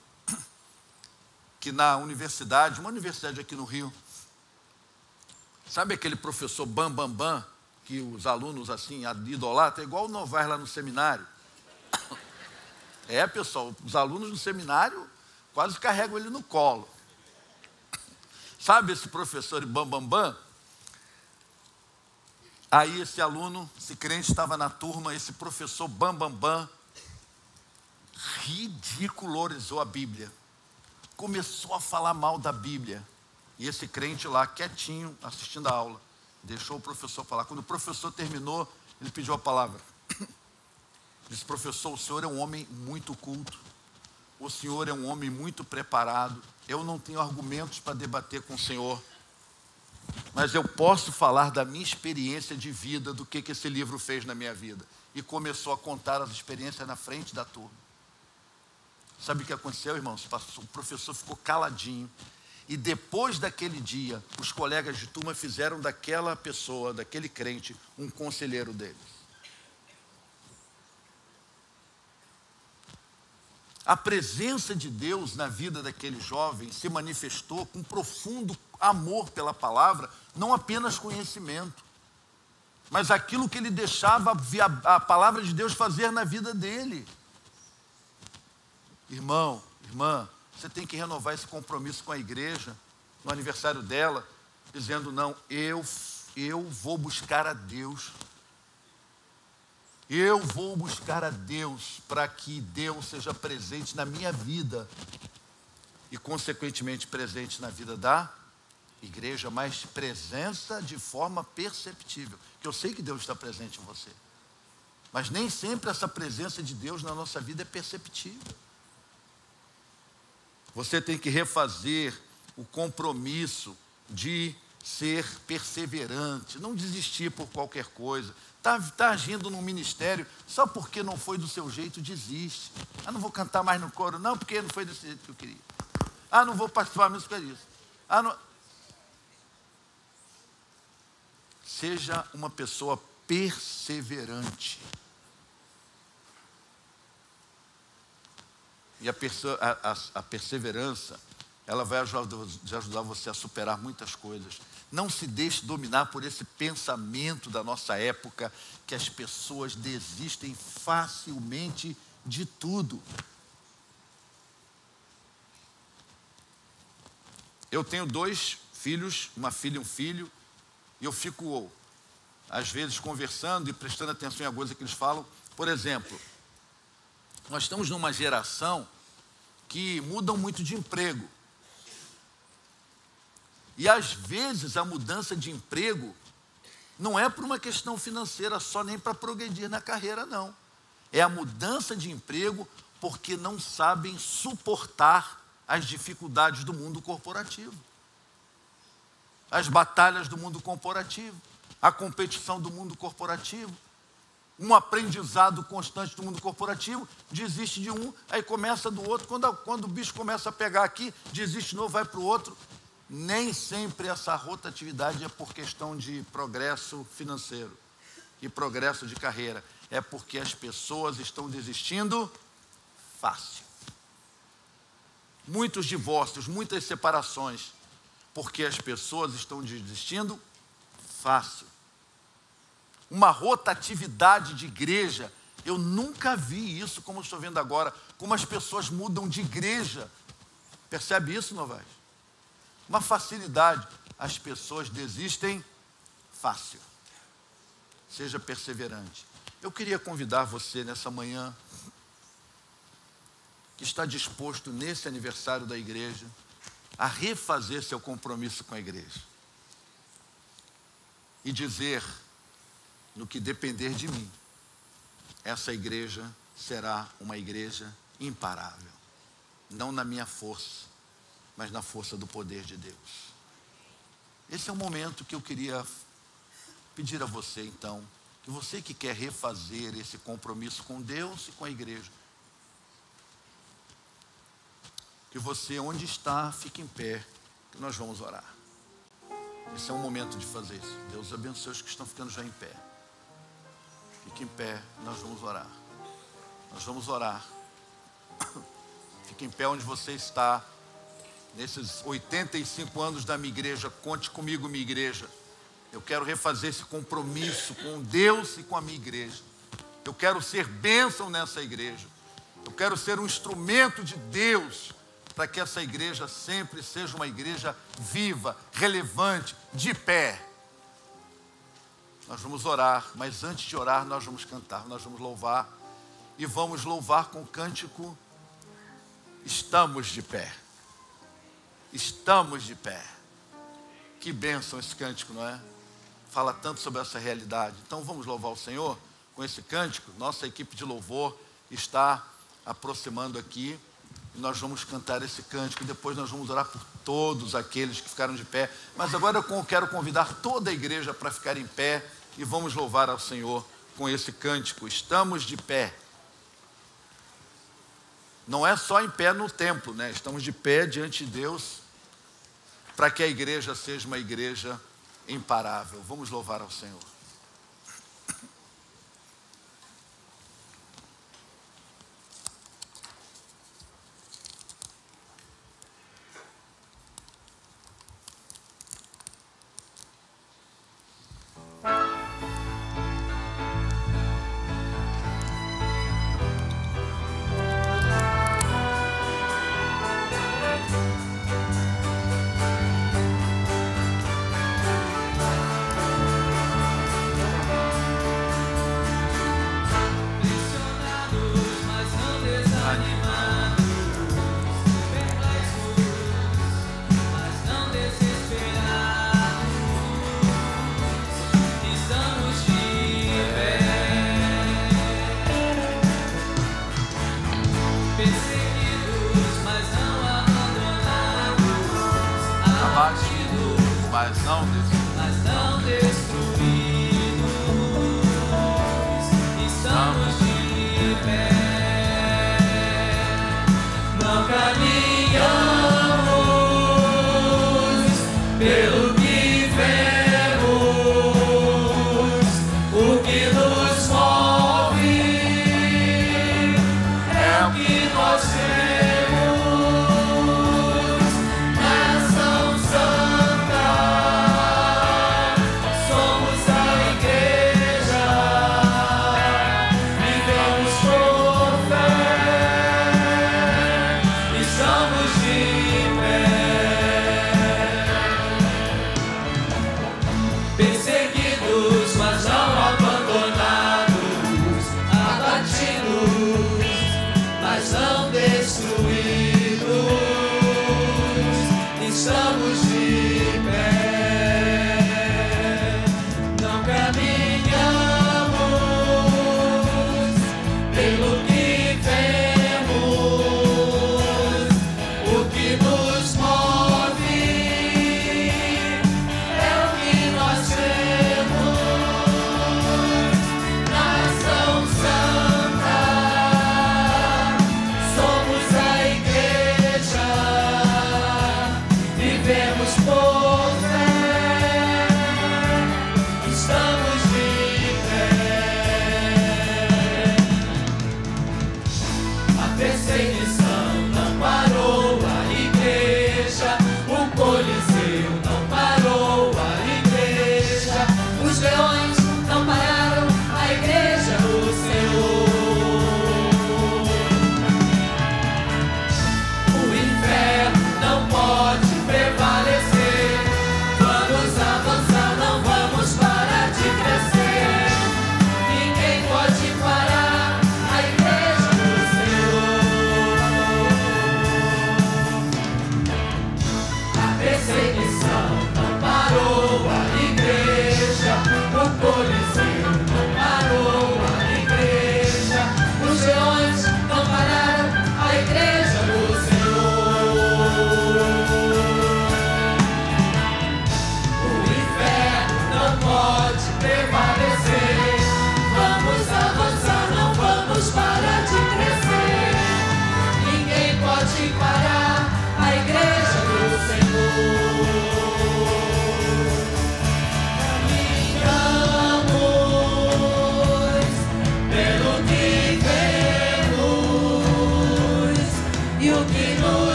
que na universidade, uma universidade aqui no Rio, sabe aquele professor Bam Bam Bam, que os alunos assim idolatram, é igual o Novaes lá no seminário. Pessoal, os alunos do seminário quase carregam ele no colo. Sabe esse professor Bam Bam Bam? Aí esse aluno, esse crente estava na turma, esse professor Bam Bam Bam ridicularizou a Bíblia. Começou a falar mal da Bíblia. E esse crente lá, quietinho, assistindo a aula, deixou o professor falar. Quando o professor terminou, ele pediu a palavra. Disse: professor, o senhor é um homem muito culto. O senhor é um homem muito preparado. Eu não tenho argumentos para debater com o senhor, mas eu posso falar da minha experiência de vida, do que esse livro fez na minha vida. E começou a contar as experiências na frente da turma. Sabe o que aconteceu, irmãos? O professor ficou caladinho. E depois daquele dia, os colegas de turma fizeram daquela pessoa, daquele crente, um conselheiro deles. A presença de Deus na vida daquele jovem se manifestou com profundo amor pela palavra, não apenas conhecimento, mas aquilo que ele deixava a palavra de Deus fazer na vida dele. Irmão, irmã, você tem que renovar esse compromisso com a igreja, no aniversário dela, dizendo: não, eu vou buscar a Deus. Eu vou buscar a Deus para que Deus seja presente na minha vida e, consequentemente, presente na vida da igreja, mas presença de forma perceptível. Porque eu sei que Deus está presente em você, mas nem sempre essa presença de Deus na nossa vida é perceptível. Você tem que refazer o compromisso de ser perseverante, não desistir por qualquer coisa. Está agindo no ministério, só porque não foi do seu jeito, desiste. Ah, não vou cantar mais no coro, não, porque não foi desse jeito que eu queria. Ah, não vou participar mesmo por isso. Ah, não... Seja uma pessoa perseverante. E a perseverança, ela vai ajudar você a superar muitas coisas. Não se deixe dominar por esse pensamento da nossa época, que as pessoas desistem facilmente de tudo. Eu tenho 2 filhos, uma filha e um filho, e eu fico, às vezes, conversando e prestando atenção em alguma coisa que eles falam. Por exemplo, nós estamos numa geração que mudam muito de emprego. E às vezes a mudança de emprego não é por uma questão financeira só, nem para progredir na carreira, não. É a mudança de emprego porque não sabem suportar as dificuldades do mundo corporativo, as batalhas do mundo corporativo, a competição do mundo corporativo, um aprendizado constante do mundo corporativo. Desiste de um, aí começa do outro. Quando o bicho começa a pegar aqui, desiste de novo, vai para o outro. Nem sempre essa rotatividade é por questão de progresso financeiro e progresso de carreira. É porque as pessoas estão desistindo fácil. Muitos divórcios, muitas separações, porque as pessoas estão desistindo fácil. Uma rotatividade de igreja, eu nunca vi isso como estou vendo agora, como as pessoas mudam de igreja. Percebe isso, Novaes? Uma facilidade. As pessoas desistem fácil. Seja perseverante. Eu queria convidar você nessa manhã, que está disposto nesse aniversário da igreja, a refazer seu compromisso com a igreja. E dizer: no que depender de mim, essa igreja será uma igreja imparável. Não na minha força, mas na força do poder de Deus. Esse é o momento que eu queria pedir a você, então, que você que quer refazer esse compromisso com Deus e com a igreja, que você, onde está, fique em pé, que nós vamos orar. Esse é um momento de fazer isso. Deus abençoe os que estão ficando já em pé. Fique em pé, nós vamos orar. Nós vamos orar. Fique em pé onde você está. Nesses 85 anos da minha igreja, conte comigo, minha igreja. Eu quero refazer esse compromisso com Deus e com a minha igreja. Eu quero ser bênção nessa igreja. Eu quero ser um instrumento de Deus para que essa igreja sempre seja uma igreja viva, relevante, de pé. Nós vamos orar, mas antes de orar nós vamos cantar, nós vamos louvar. E vamos louvar com o cântico Estamos de Pé. Estamos de pé. Que bênção esse cântico, não é? Fala tanto sobre essa realidade. Então vamos louvar o Senhor com esse cântico. Nossa equipe de louvor está aproximando aqui. E nós vamos cantar esse cântico. E depois nós vamos orar por todos aqueles que ficaram de pé. Mas agora eu quero convidar toda a igreja para ficar em pé. E vamos louvar ao Senhor com esse cântico. Estamos de pé. Não é só em pé no templo, né? Estamos de pé diante de Deus para que a igreja seja uma igreja imparável. Vamos louvar ao Senhor.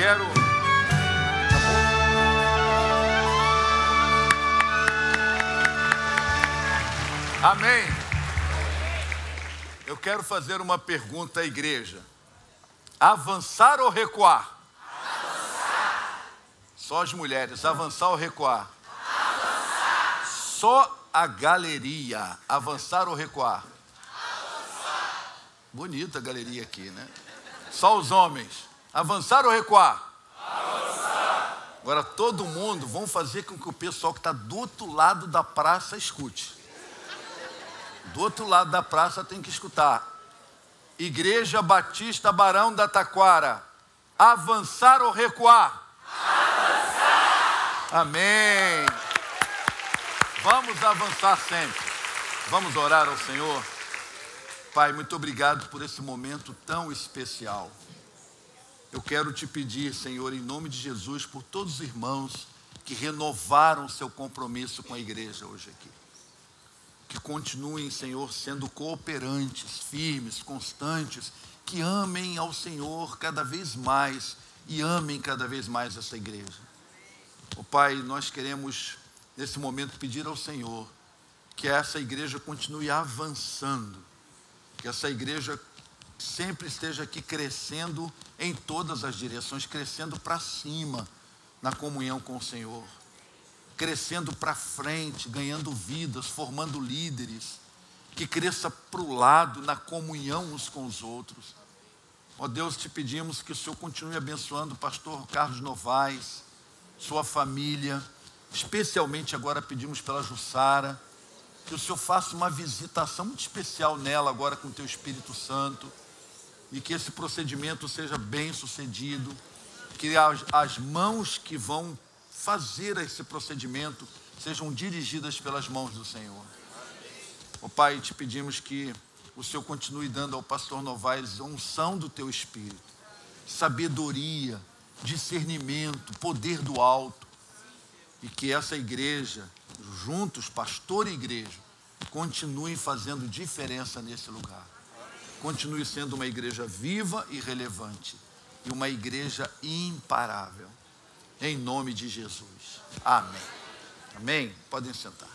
quero... Amém. Eu quero fazer uma pergunta à igreja. Avançar ou recuar? Avançar. Só as mulheres, avançar ou recuar? Avançar. Só a galeria, avançar ou recuar? Avançar. Bonita a galeria aqui, né? Só os homens, avançar ou recuar? Avançar. Agora todo mundo, vamos fazer com que o pessoal que está do outro lado da praça escute. Do outro lado da praça tem que escutar. Igreja Batista Barão da Taquara, avançar ou recuar? Avançar! Amém! Vamos avançar sempre. Vamos orar ao Senhor. Pai, muito obrigado por esse momento tão especial. Eu quero te pedir, Senhor, em nome de Jesus, por todos os irmãos que renovaram seu compromisso com a igreja hoje aqui. Que continuem, Senhor, sendo cooperantes, firmes, constantes, que amem ao Senhor cada vez mais e amem cada vez mais essa igreja. Ó Pai, nós queremos, nesse momento, pedir ao Senhor que essa igreja continue avançando, que essa igreja sempre esteja aqui crescendo em todas as direções, crescendo para cima na comunhão com o Senhor. Crescendo para frente, ganhando vidas, formando líderes, que cresça para o lado, na comunhão uns com os outros. Ó Deus, te pedimos que o Senhor continue abençoando o pastor Carlos Novaes, sua família, especialmente agora pedimos pela Jussara, que o Senhor faça uma visitação muito especial nela agora com o teu Espírito Santo, e que esse procedimento seja bem sucedido, que as mãos que vão fazer esse procedimento sejam dirigidas pelas mãos do Senhor. Ó Pai, te pedimos que o Senhor continue dando ao pastor Novaes a unção do teu Espírito, sabedoria, discernimento, poder do alto, e que essa igreja, juntos, pastor e igreja, continuem fazendo diferença nesse lugar. Continue sendo uma igreja viva e relevante, e uma igreja imparável. Em nome de Jesus. Amém. Amém. Podem sentar.